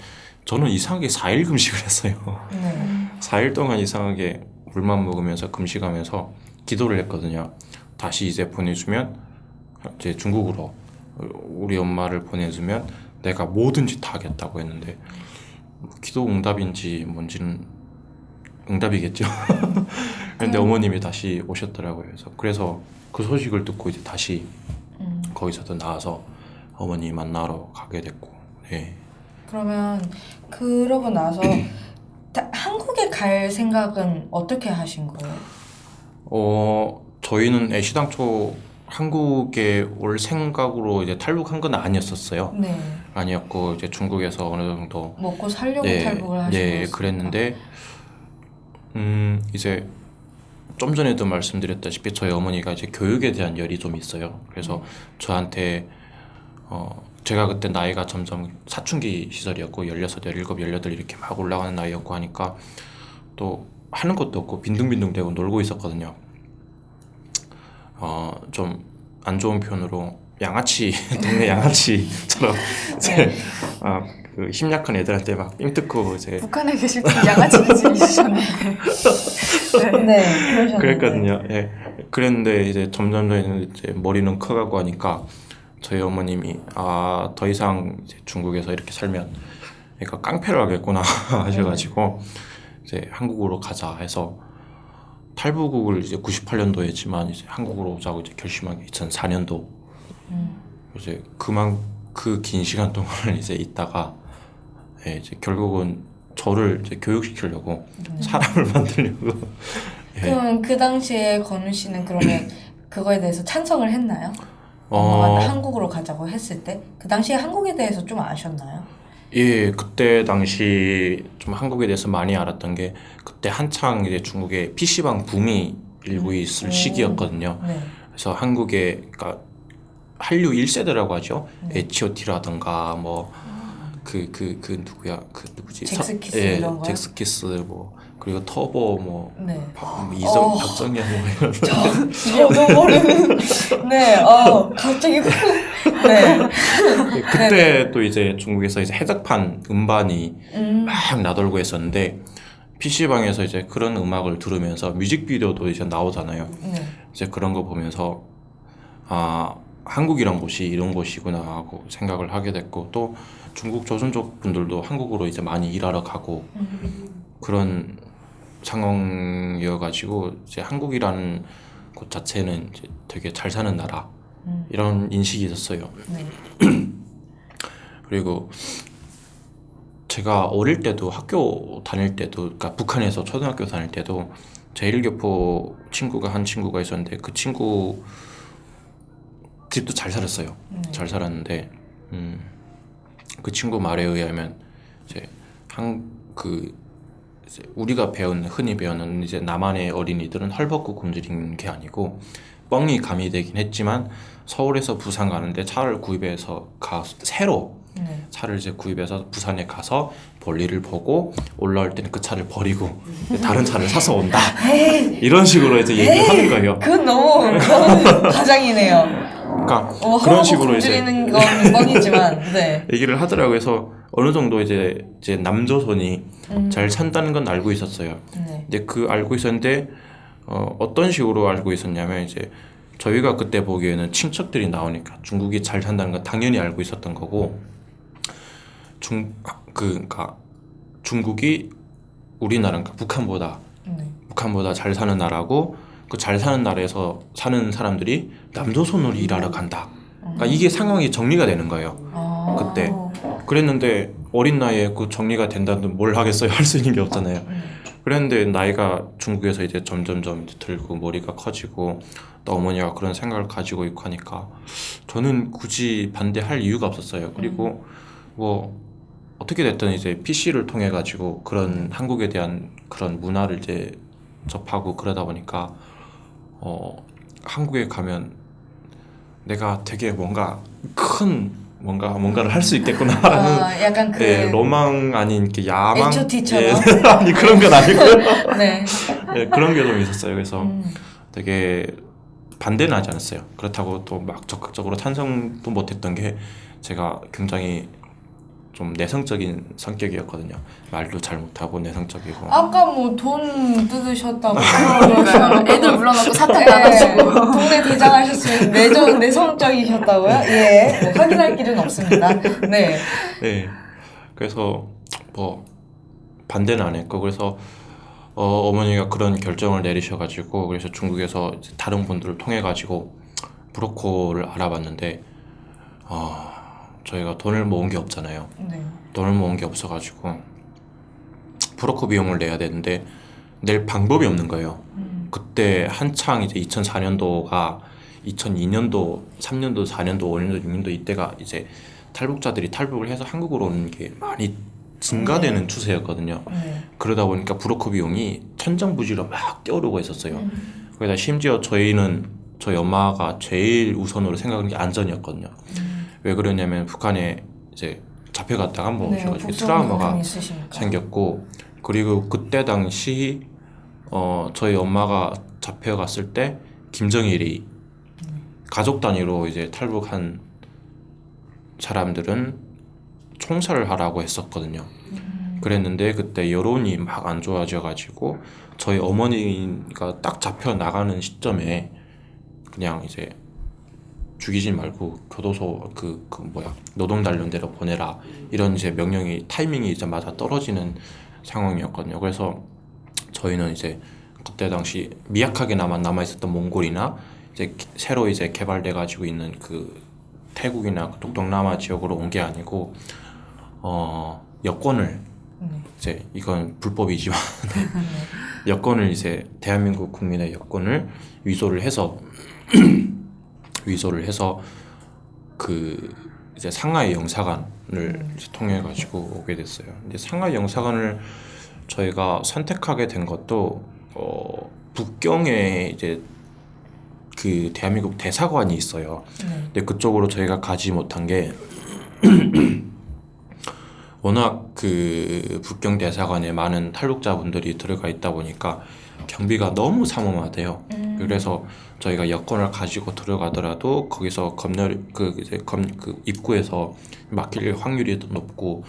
B: 저는 이상하게 4일 금식을 했어요.
A: 네.
B: 4일 동안 이상하게 물만 먹으면서 금식하면서 기도를 했거든요. 다시 이제 보내주면 이제 중국으로 우리 엄마를 보내주면 내가 뭐든지 다 하겠다고 했는데 기도 응답인지 뭔지는 응답이겠죠. 근데 어머님이 다시 오셨더라고요. 그래서 그 소식을 듣고 이제 다시 거기서도 나와서 어머니 만나러 가게 됐고. 네.
A: 그러면 그러고 나서 한국에 갈 생각은 어떻게 하신 거예요?
B: 저희는 애시당초 한국에 올 생각으로 이제 탈북한 건 아니었었어요.
A: 네.
B: 아니었고 이제 중국에서 어느 정도
A: 먹고 살려고 탈북을 하신
B: 네,
A: 거였어요.
B: 그랬는데 이제 좀 전에도 말씀드렸다시피 저희 어머니가 이제 교육에 대한 열이 좀 있어요. 그래서 저한테 제가 그때 나이가 점점 사춘기 시절이었고 16, 17, 18 이렇게 막 올라가는 나이였고 하니까 또 하는 것도 없고 빈둥빈둥대고 놀고 있었거든요. 좀 안 좋은 표현으로 양아치 동네 양아치처럼 이제 그 힘약한 애들한테 막 삥 뜯고 이제
C: 북한에 계실 때 양아치 기질이 있으셨는데.
A: 네, 그러셨는데.
B: 그랬거든요. 예. 그랬는데 이제 점점 이제 머리는 커가고 하니까 저희 어머님이 더 이상 이제 중국에서 이렇게 살면 그러니까 깡패를 하겠구나 하셔가지고 이제 한국으로 가자 해서 탈북을 이제 98년도에 했지만 이제 한국으로 오자고 이제 결심한 게 2004년도. 이제 그 긴 시간 동안 이제 있다가 이제 결국은 저를 이제 교육시키려고 사람을 만들려고.
A: 그럼 그 당시에 건우 씨는 그러면 그거에 대해서 찬성을 했나요? 엄마가 한국으로 가자고 했을 때 그 당시에 한국에 대해서 좀 아셨나요?
B: 예, 그때 당시 좀 한국에 대해서 많이 알았던 게 그때 한창 이제 중국에 PC방 붐이 일고 있을 시기였거든요.
A: 네.
B: 그래서 한국에 그러니까 한류 1세대라고 하죠. H.O.T.라던가 뭐 누구야? 그 누구지?
A: 잭스키스 이런 거요?
B: 잭스키스 뭐 그리고 터보 뭐
A: 네.
B: 박정현 뭐 이런
A: 저도 모르는. 네. 갑자기 네.
B: 그때 또 이제 중국에서 이제 해적판 음반이 막 나돌고 했었는데 PC방에서 이제 그런 음악을 들으면서 뮤직비디오도 이제 나오잖아요.
A: 네.
B: 이제 그런 거 보면서 한국이란 곳이 이런 곳이구나 하고 생각을 하게 됐고 또 중국 조선족 분들도 한국으로 이제 많이 일하러 가고 그런 상황이어가지고 이제 한국이라는 곳 자체는 이제 되게 잘 사는 나라 이런 인식이 있었어요.
A: 네.
B: 그리고 제가 어릴 때도 학교 다닐 때도 그러니까 북한에서 초등학교 다닐 때도 제1교포 한 친구가 있었는데 그 친구 집도 잘 살았어요. 잘 살았는데 그 친구 말에 의하면 이제 이제 우리가 흔히 배우는 이제 남한의 어린이들은 헐벗고 굶주린 게 아니고 뻥이 가미되긴 했지만 서울에서 부산 가는데 차를 구입해서 새로 차를 이제 구입해서 부산에 가서 볼일을 보고 올라올 때는 그 차를 버리고 다른 차를 사서 온다. 이런 식으로 이제 얘기를 하는 거예요.
A: 그건 너무 가장이네요.
B: 그러니까 그런 식으로 이제
A: 굶주리는 건 뻥이지만 네.
B: 얘기를 하더라고요. 그래서 어느 정도 이제 남조선이 잘 산다는 건 알고 있었어요.
A: 네.
B: 근데 알고 있었는데 어떤 식으로 알고 있었냐면 이제 저희가 그때 보기에는 친척들이 나오니까 중국이 잘 산다는 건 당연히 알고 있었던 거고 그러니까 중국이 우리나라가 북한보다 잘 사는 나라고 그 잘 사는 나라에서 사는 사람들이 남조선으로 일하러 간다. 그러니까 이게 상황이 정리가 되는 거예요. 그때 그랬는데 어린 나이에 그 정리가 된다는 뭘 하겠어요? 할 수 있는 게 없잖아요. 그랬는데 나이가 중국에서 이제 점점점 들고 머리가 커지고 또 어머니가 그런 생각을 가지고 있고 하니까 저는 굳이 반대할 이유가 없었어요. 그리고 뭐 어떻게 됐든 이제 PC를 통해 가지고 그런 한국에 대한 그런 문화를 이제 접하고 그러다 보니까 한국에 가면 내가 되게 뭔가를 할 수 있겠구나라는
A: 약간 그
B: 로망 아닌 이렇게 야망
A: H.O.T.처럼
B: 아니 그런 건 아니고요.
A: 네.
B: 그런 게 좀 있었어요. 그래서 되게 반대는 하지 않았어요. 그렇다고 또 막 적극적으로 찬성도 못했던 게 제가 굉장히 좀 내성적인 성격이었거든요. 말도 잘 못하고 내성적이고.
A: 아까 뭐 돈 뜯으셨다고
C: 애들 불러놓고 사탕 나눠주고.
A: 돈에 대장하셨으면 내성적이셨다고요? 예, 뭐 확인할 길은 없습니다. 네.
B: 네. 그래서 뭐 반대는 안 했고 그래서 어머니가 그런 결정을 내리셔가지고 그래서 중국에서 이제 다른 분들을 통해 가지고 브로커를 알아봤는데 저희가 돈을 모은 게 없잖아요.
A: 네.
B: 돈을 모은 게 없어가지고 브로커 비용을 내야 되는데 낼 방법이 없는 거예요. 그때 한창 이제 2004년도가 2002년도, 3년도, 4년도, 5년도, 6년도 이때가 이제 탈북자들이 탈북을 해서 한국으로 오는 게 많이 증가되는 추세였거든요.
A: 네.
B: 그러다 보니까 브로커 비용이 천정부지로 막 뛰어오르고 있었어요. 거기다 심지어 저희 엄마가 제일 우선으로 생각하는 게 안전이었거든요. 왜 그러냐면 북한에 이제 잡혀갔다가 한번
A: 네,
B: 오셔가지고
A: 국정
B: 트라우마가
A: 경험이 있으시니까.
B: 생겼고, 그리고 그때 당시 저희 엄마가 잡혀갔을 때 김정일이 가족 단위로 이제 탈북한 사람들은 총살을 하라고 했었거든요. 그랬는데 그때 여론이 막 안 좋아져가지고 저희 어머니가 딱 잡혀 나가는 시점에 그냥 이제 죽이지 말고 교도소 노동단련대로 보내라, 이런 이제 명령이 타이밍이 이제 맞아 떨어지는 상황이었거든요. 그래서 저희는 이제 그때 당시 미약하게나마 남아 있었던 몽골이나 이제 새로 이제 개발돼 가지고 있는 그 태국이나 그 독동남아 지역으로 온 게 아니고 여권을 이제 이건 불법이지만 여권을 이제 대한민국 국민의 여권을 위조를 해서 그 이제 상하이 영사관을 이제 통해 가지고 오게 됐어요. 근데 상하이 영사관을 저희가 선택하게 된 것도 북경에 이제 그 대한민국 대사관이 있어요. 근데 그쪽으로 저희가 가지 못한 게 워낙 그 북경 대사관에 많은 탈북자분들이 들어가 있다 보니까 경비가 너무 삼엄하대요. 그래서 저희가 여권을 가지고 들어가더라도 거기서 그 입구에서 막힐 확률이 더 높고,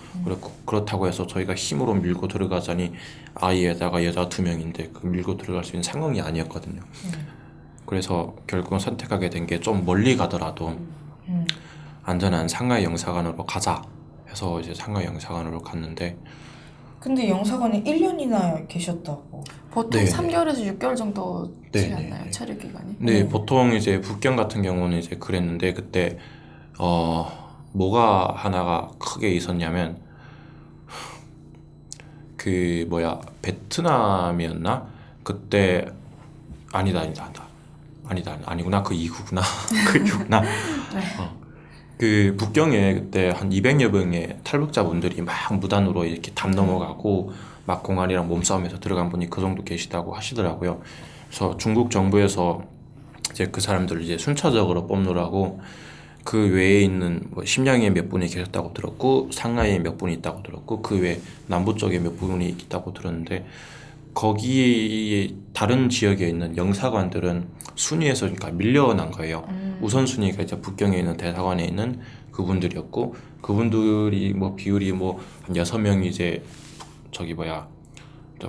B: 그렇다고 해서 저희가 힘으로 밀고 들어가자니 아이에다가 여자 2명인데 그 밀고 들어갈 수 있는 상황이 아니었거든요. 그래서 결국은 선택하게 된 게 좀 멀리 가더라도 안전한 상하이 영사관으로 가자 해서 이제 상하이 영사관으로 갔는데,
A: 근데 영사관에 1년이나 계셨다고.
C: 보통
B: 네.
C: 3개월에서 6개월 정도 되지
B: 네,
C: 않나요?
B: 네.
C: 체류 기간이?
B: 네, 보통 이제 북경 같은 경우는 이제 그랬는데, 그때 뭐가 하나가 크게 있었냐면 베트남이었나? 그때 아니구나. 그 이후구나. 그 북경에 그때 한 200여 명의 탈북자분들이 막 무단으로 이렇게 담 넘어가고 막 공안이랑 몸싸움에서 들어간 분이 그 정도 계시다고 하시더라고요. 그래서 중국 정부에서 이제 그 사람들을 이제 순차적으로 뽑느라고 그 외에 있는 심양에 몇 분이 계셨다고 들었고, 상하이에 몇 분이 있다고 들었고, 그 외 남부 쪽에 몇 분이 있다고 들었는데, 거기 다른 지역에 있는 영사관들은 순위에서 그러니까 밀려난 거예요. 우선순위가 이제 북경에 있는 대사관에 있는 그분들이었고, 그분들이 비율이 한 6명이 이제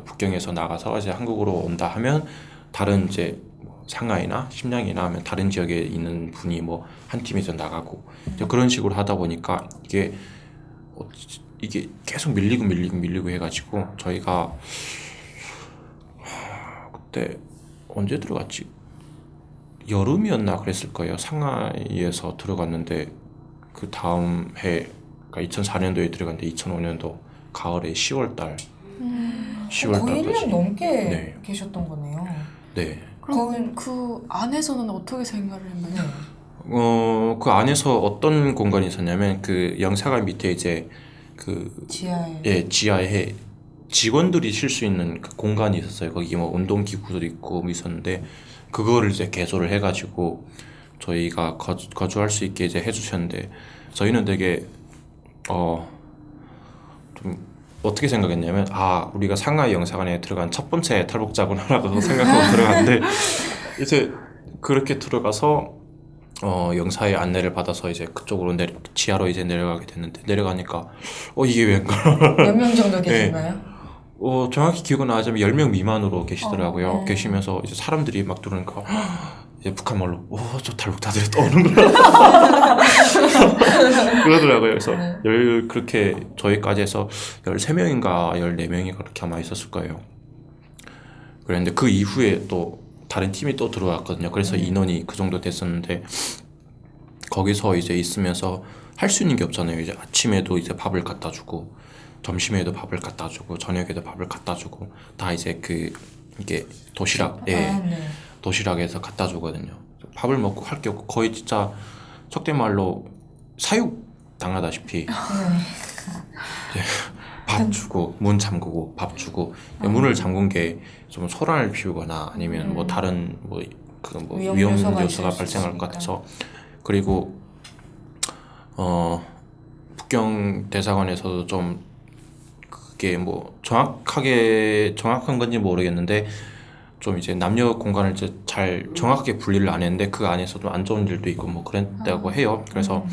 B: 북경에서 나가서 이제 한국으로 온다 하면, 다른 이제 상하이나 심양이나 하면 다른 지역에 있는 분이 한 팀에서 나가고, 이제 그런 식으로 하다 보니까 이게 계속 밀리고 해가지고 저희가 그때 언제 들어갔지? 여름이었나 그랬을 거예요. 상하이에서 들어갔는데 그 다음 해, 그러니까 2004년도에 들어갔는데 2005년도 가을에 10월달.
A: 거의 1년 넘게
B: 네.
A: 계셨던 거네요.
B: 네.
C: 그럼 그 안에서는 어떻게 생활을 했나요?
B: 그 안에서 어떤 공간이 있었냐면, 그 영사관 밑에 이제 지하에 직원들이 쉴 수 있는 그 공간이 있었어요. 거기 운동기구도 있고 있었는데, 그거를 이제 개조를 해가지고 저희가 거주할 수 있게 이제 해주셨는데, 저희는 되게 좀 어떻게 생각했냐면, 우리가 상하이 영사관에 들어간 첫 번째 탈북자구나라고 생각하고 들어갔는데, 이제 그렇게 들어가서 영사의 안내를 받아서 이제 그쪽으로 지하로 이제 내려가게 됐는데, 내려가니까 이게 왠가
A: 몇 명 정도 계신가요?
B: 정확히 기억은 안 나지만 10명 미만으로 계시더라고요. 계시면서 이제 사람들이 막 들어오니까 이제 북한말로 저 탈북자들이 떠오르는구나 그러더라고요. 그래서 그렇게 저희까지 해서 13명인가 14명이 그렇게 아마 있었을 거예요. 그랬는데 그 이후에 또 다른 팀이 또 들어왔거든요. 그래서 인원이 그 정도 됐었는데, 거기서 이제 있으면서 할 수 있는 게 없잖아요. 이제 아침에도 이제 밥을 갖다 주고, 점심에도 밥을 갖다 주고, 저녁에도 밥을 갖다 주고, 다 이제 이게 도시락, 도시락에서 갖다 주거든요. 밥을 먹고 할 게 없고, 거의 진짜 속된 말로 사육 당하다시피 밥 주고 문 잠그고 밥 주고 문을 잠근 게 좀 소란을 피우거나 아니면 뭐 다른 위험
A: 요소가
B: 요소가
A: 있을 수
B: 발생할 것
A: 있으니까.
B: 같아서 그리고 북경 대사관에서도 좀 그게 뭐 정확한 건지 모르겠는데 좀 이제 남녀 공간을 이제 잘 정확하게 분리를 안 했는데 그 안에서도 안 좋은 일도 있고 뭐 그랬다고 해요. 그래서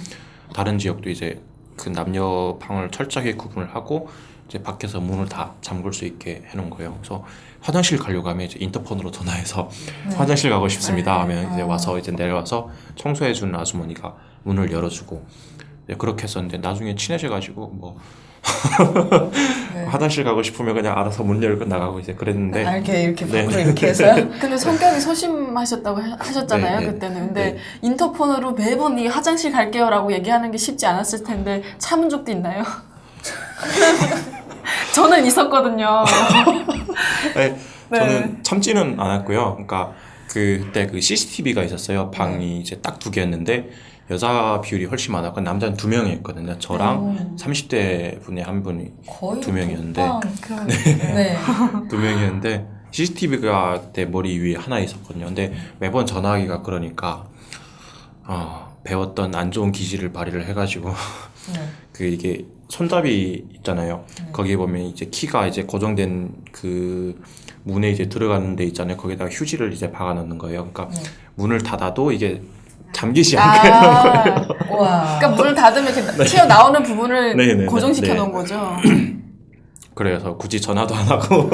B: 다른 지역도 이제 그 남녀 방을 철저하게 구분을 하고 이제 밖에서 문을 다 잠글 수 있게 해놓은 거예요. 그래서 화장실 가려고 하면 이제 인터폰으로 전화해서 화장실 가고 싶습니다 하면 이제 와서 이제 내려와서 청소해주는 아주머니가 문을 열어주고 그렇게 했었는데 나중에 친해져가지고 뭐
A: 네.
B: 화장실 가고 싶으면 그냥 알아서 문 열고 나가고 이제 그랬는데
A: 이렇게
B: 네.
A: 밖으로 이렇게 해서요?
C: 근데 성격이 소심하셨다고 하셨잖아요,
B: 네, 네.
C: 그때는. 근데
B: 네.
C: 인터폰으로 매번 이 화장실 갈게요라고 얘기하는 게 쉽지 않았을 텐데 참은 적도 있나요? 저는 있었거든요.
B: 네,
C: 네.
B: 저는 참지는 않았고요. 그러니까 그때 그 CCTV가 있었어요. 방이 이제 딱 2개였는데 여자 비율이 훨씬 많았고 남자는 2명이었거든요. 저랑 30대 분의 한 분이
A: 거의
B: 2명이었는데
C: 그럼
A: 네.
B: 2명이었는데 CCTV가 내 머리 위에 하나 있었거든요. 근데 매번 전화하기가 그러니까 배웠던 안 좋은 기질을 발휘를 해가지고
A: 네.
B: 그 이게 손잡이 있잖아요. 거기에 보면 이제 키가 이제 고정된 그 문에 이제 들어가는 데 있잖아요. 거기다가 휴지를 이제 박아 놓는 거예요. 그러니까 문을 닫아도 이게 잠기지 않게 해놓은 거예요.
A: 와.
C: 그러니까 문을 닫으면 이렇게 튀어나오는 부분을
B: 네, 네, 네.
C: 고정시켜
B: 네.
C: 놓은 거죠.
B: 그래서 굳이 전화도 안 하고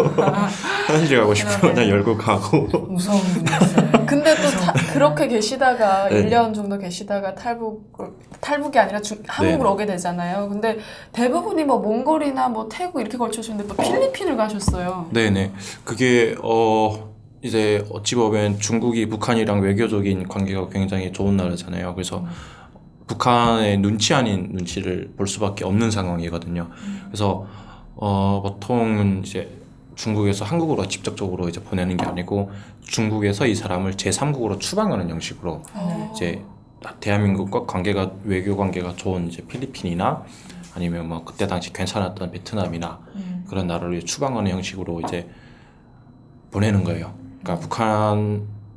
B: 화장실 가고 싶으면 그냥 열고 가고
A: 무서운 분이었어요.
C: 근데 또 그렇게 계시다가
B: 네.
C: 1년 정도 계시다가 탈북이 아니라 한국으로
B: 네.
C: 오게 되잖아요. 근데 대부분이 뭐 몽골이나 뭐 태국 이렇게 걸쳐주는데 또 필리핀을 가셨어요.
B: 네네. 그게 이제 어찌 보면 중국이 북한이랑 외교적인 관계가 굉장히 좋은 나라잖아요. 그래서 북한의 눈치 아닌 눈치를 볼 수밖에 없는 상황이거든요. 그래서 보통은 이제 중국에서 한국으로 직접적으로 이제 보내는 게 아니고 중국에서 이 사람을 제3국으로 추방하는 형식으로 이제 대한민국과 외교 관계가 좋은 이제 필리핀이나 아니면 뭐 그때 당시 괜찮았던 베트남이나 그런 나라를 추방하는 형식으로 이제 보내는 거예요. 그러니까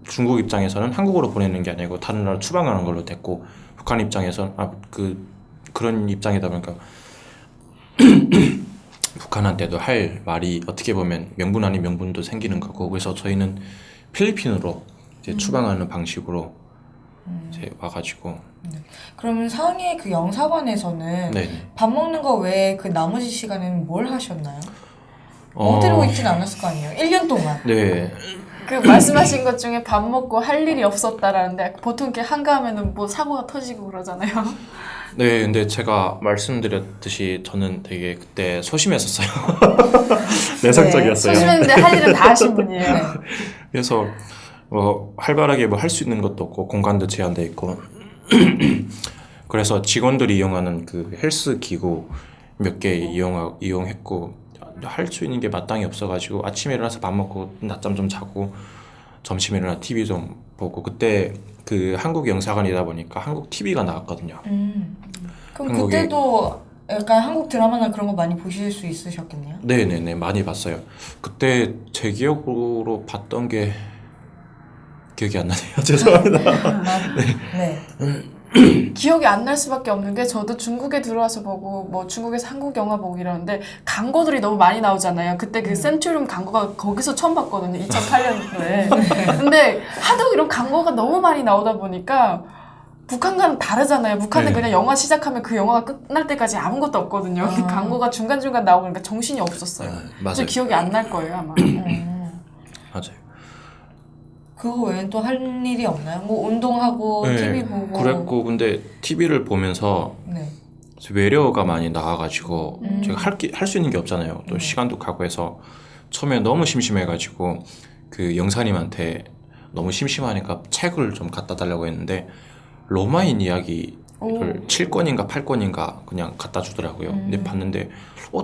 B: 중국 입장에서는 한국으로 보내는 게 아니고 다른 나라로 추방하는 걸로 됐고 북한 입장에서는 그런 입장이다 보니까 북한한테도 할 말이 어떻게 보면 명분 아닌 명분도 생기는 거고 그래서 저희는 필리핀으로 이제 추방하는 방식으로 이제 와가지고
A: 그러면 상해 그 영사관에서는
B: 네.
A: 밥 먹는 거 외에 그 나머지 시간에는 뭘 하셨나요? 어디로 있진 않았을 거 아니에요? 1년 동안.
B: 네.
C: 그 말씀하신 것 중에 밥 먹고 할 일이 없었다라는데 보통 이렇게 한가하면은 뭐 사고가 터지고 그러잖아요.
B: 네, 근데 제가 말씀드렸듯이 저는 되게 그때 소심했었어요. 내성적이었어요.
C: 소심했는데 할 일은 다 하신 분이에요.
B: 그래서 활발하게 뭐 할 수 있는 것도 없고 공간도 제한돼 있고 그래서 직원들이 이용하는 그 헬스 기구 몇 개 이용했고 할 수 있는 게 마땅히 없어가지고 아침에 일어나서 밥 먹고 낮잠 좀 자고 점심에 일어나 TV 좀 보고 그때 그 한국 영사관이다 보니까 한국 TV가 나왔거든요.
A: 그럼
B: 한국에-
A: 그때도 약간 한국 드라마나 그런 거 많이 보실 수 있으셨겠네요?
B: 네네네 많이 봤어요. 그때 제 기억으로 봤던 게 기억이 안 나네요. 죄송합니다.
A: 네.
C: 기억이 안 날 수밖에 없는 게 저도 중국에 들어와서 보고 뭐 중국에서 한국 영화 보고 이러는데 광고들이 너무 많이 나오잖아요. 그때 그 센츄리움 광고가 거기서 처음 봤거든요. 2008년도에. 근데 하도 이런 광고가 너무 많이 나오다 보니까 북한과는 다르잖아요. 북한은
B: 네.
C: 그냥 영화 시작하면 그 영화가 끝날 때까지 아무것도 없거든요. 근데 광고가 중간중간 나오고 그러니까 정신이 없었어요.
B: 맞아요.
C: 저 기억이 안 날 거예요 아마.
B: 맞아요.
A: 그거 외엔 또 할 일이 없나요? 뭐 운동하고 TV 보고.
B: 그랬고 근데 TV를 보면서
A: 네.
B: 외래어가 많이 나와가지고 제가 할 수 있는 게 없잖아요. 또 시간도 가고 해서 처음에 너무 심심해가지고 그 영사님한테 너무 심심하니까 책을 좀 갖다 달라고 했는데 로마인 이야기를 7권인가 8권인가 그냥 갖다 주더라고요. 근데 봤는데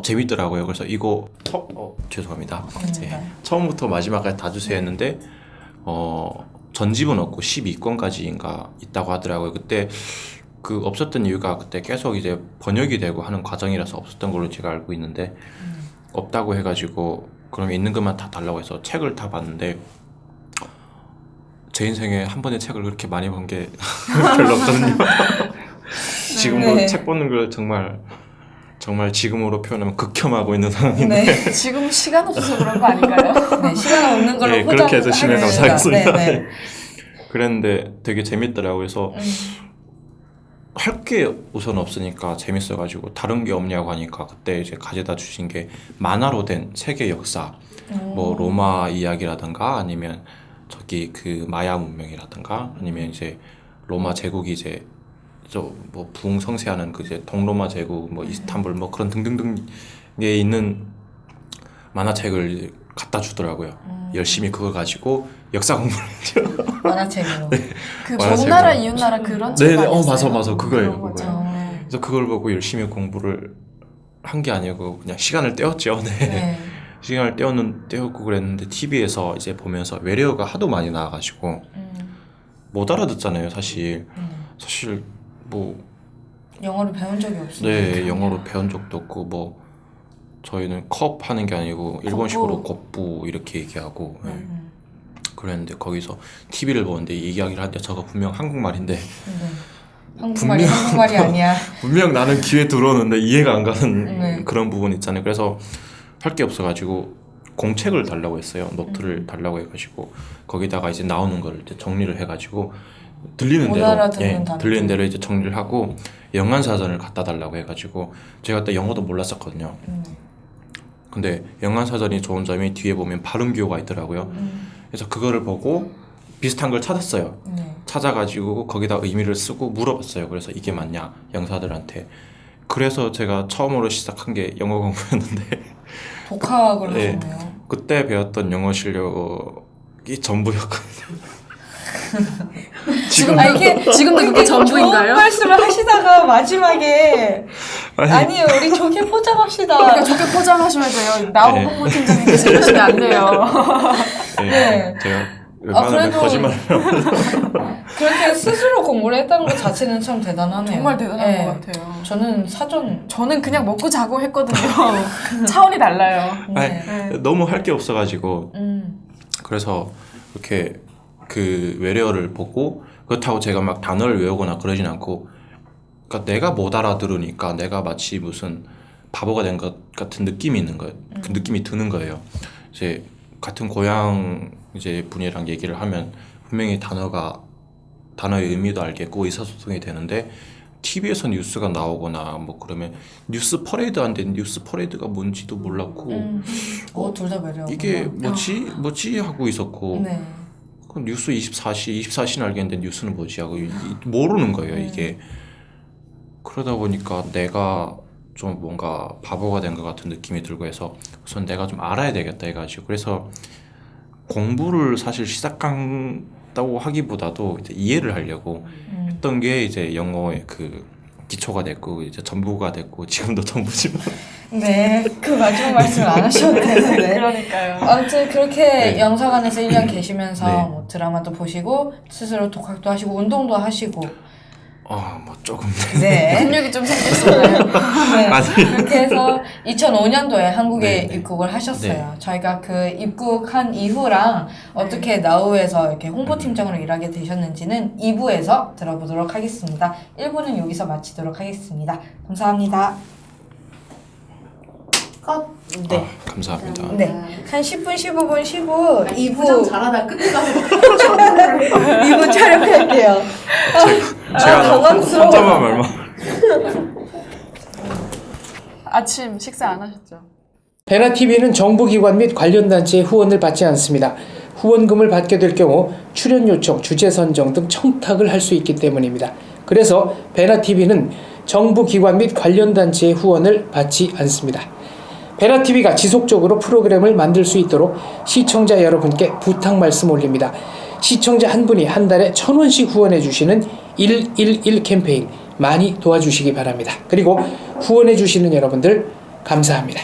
B: 재밌더라고요. 그래서 이거 죄송합니다. 네. 처음부터 마지막까지 다 주세요 했는데 전집은 없고 12권까지인가 있다고 하더라고요. 그때 그 없었던 이유가 그때 계속 이제 번역이 되고 하는 과정이라서 없었던 걸로 제가 알고 있는데 없다고 해가지고 그럼 있는 것만 다 달라고 해서 책을 다 봤는데 제 인생에 한 번에 책을 그렇게 많이 본 게 별로 없거든요. 지금도
A: 네.
B: 책 보는 걸 정말 지금으로 표현하면 극혐하고 있는 상황인데
A: 네.
C: 지금 시간 없어서 그런 거 아닌가요?
A: 네, 시간 없는 걸로
B: 네, 그렇게 해서 심해 감사하겠습니다.
A: 네, 네.
B: 네. 그랬는데 되게 재밌더라고요. 그래서 할 게 우선 없으니까 재밌어가지고 다른 게 없냐고 하니까 그때 이제 가져다 주신 게 만화로 된 세계 역사, 뭐 로마 이야기라든가 아니면 저기 그 마야 문명이라든가 아니면 이제 로마 제국이 이제 저 뭐 부흥성세하는 그 이제 동로마 제국 뭐 이스탄불 뭐 그런 등등등에 있는 만화책을 갖다 주더라고요. 열심히 그걸 가지고 역사 공부를 했죠.
A: 만화책으로.
C: 그
B: 만화책으로.
C: 먼 나라 이웃 나라 그런 책
B: 네,
C: 아니었어요?
B: 맞아 그거예요.
C: 그런 거죠.
B: 그거예요.
C: 네.
B: 그래서 그걸 보고 열심히 공부를 한 게 아니고 그냥 시간을 때웠죠. 네.
A: 네.
B: 시간을 때웠고 그랬는데 TV에서 이제 보면서 외래어가 하도 많이 나와가지고 못 알아듣잖아요. 사실 뭐
A: 영어를 배운 적이 없어요.
B: 네, 영어로 배운 적도 없고 뭐 저희는 컵 하는 게 아니고 일본식으로 곱부 이렇게 얘기하고 네. 그랬는데 거기서 TV를 보는데 이 이야기를 하는데 저거 분명 한국말인데
A: 네. 한국말이 한국말이 아니야.
B: 분명 나는 귀에 들어오는데 이해가 안 가는
A: 네.
B: 그런 부분 있잖아요. 그래서 할 게 없어가지고 공책을 달라고 했어요. 노트를 달라고 해가지고 거기다가 이제 나오는 걸 이제 정리를 해가지고 들리는
A: 못
B: 대로
A: 알아듣는 단어들.
B: 들리는 대로 이제 정리를 하고 영안사전을 갖다 달라고 해가지고 제가 그때 영어도 몰랐었거든요. 근데 영안사전이 좋은 점이 뒤에 보면 발음기호가 있더라고요. 그래서 그거를 보고 비슷한 걸 찾았어요.
A: 네.
B: 찾아가지고 거기다 의미를 쓰고 물어봤어요. 그래서 이게 맞냐 영사들한테. 그래서 제가 처음으로 시작한 게 영어 공부였는데
A: 독학을
B: 네.
A: 하셨네요.
B: 그때 배웠던 영어 실력이 전부였거든요.
C: 지금
A: 이게
C: 지금도 그게 전부인가요?
A: 좋은 말씀을 하시다가 마지막에 아니요 우리 좋게 포장합시다.
C: 그러니까 좋게 포장하셔야 돼요. 나오
B: 네.
C: 홍보팀장님께서 이러시면 안 돼요.
B: 네. 제가 웬만하면
A: 그래도-
B: 거짓말을
A: 그렇게 스스로 공부를 했다는 것 자체는 참 대단하네요.
C: 정말 대단한
A: 네.
C: 것 같아요.
A: 저는 사전
C: 저는 그냥 먹고 자고 했거든요. 차원이 달라요.
A: 네.
B: 아니, 너무 할 게 없어가지고 그래서 이렇게 그 외래어를 보고 그렇다고 제가 막 단어를 외우거나 그러진 않고 그러니까 내가 못 알아들으니까 내가 마치 무슨 바보가 된 것 같은 느낌이 있는 거예요. 그 느낌이 드는 거예요. 이제 같은 고향 이제 분이랑 얘기를 하면 분명히 단어의 의미도 알겠고 의사소통이 되는데 TV에서 뉴스가 나오거나 뭐 그러면 뉴스 퍼레이드 안 된 뉴스 퍼레이드가 뭔지도 몰랐고
A: 둘 다 매력.
B: 이게 뭐지 하고 있었고
A: 네.
B: 그럼 뉴스 24시는 알겠는데 뉴스는 뭐지 하고 모르는 거예요 이게. 그러다 보니까 내가 좀 뭔가 바보가 된 것 같은 느낌이 들고 해서 우선 내가 좀 알아야 되겠다 해가지고 그래서 공부를 사실 시작한다고 하기보다도 이제 이해를 하려고 했던 게 이제 영어의 그 기초가 됐고 이제 전부가 됐고 지금도 전부지만
A: 네, 그 마지막 말씀을 안 하셔도 되는데.
C: 그러니까요.
A: 아무튼 그렇게
B: 네.
A: 영사관에서 1년 계시면서
B: 네.
A: 뭐 드라마도 보시고 스스로 독학도 하시고 운동도 하시고
B: 뭐 조금
A: 네.
C: 근육이 좀 생겼어요.
A: 네.
B: 아니.
A: 그렇게 해서 2005년도에 한국에
B: 네.
A: 입국을 하셨어요.
B: 네.
A: 저희가 그 입국한 이후랑 어떻게 나우에서 이렇게 홍보팀장으로 일하게 되셨는지는 2부에서 들어보도록 하겠습니다. 1부는 여기서 마치도록 하겠습니다. 감사합니다. 컷. 네.
B: 감사합니다.
A: 네. 한 10분, 15분 쉬고 2부
D: 잘하다 끝에 가서
A: 2부 촬영할게요.
B: 제가
A: 당황스러워.
B: 혼자만 말만
C: 아침 식사 안 하셨죠?
E: 베나TV는 정부기관 및 관련 단체의 후원을 받지 않습니다. 후원금을 받게 될 경우 출연 요청, 주제 선정 등 청탁을 할 수 있기 때문입니다. 그래서 베나TV는 정부기관 및 관련 단체의 후원을 받지 않습니다. 베나TV가 지속적으로 프로그램을 만들 수 있도록 시청자 여러분께 부탁 말씀 올립니다. 시청자 한 분이 한 달에 1,000원씩 후원해 주시는 111 캠페인 많이 도와주시기 바랍니다. 그리고 후원해 주시는 여러분들 감사합니다.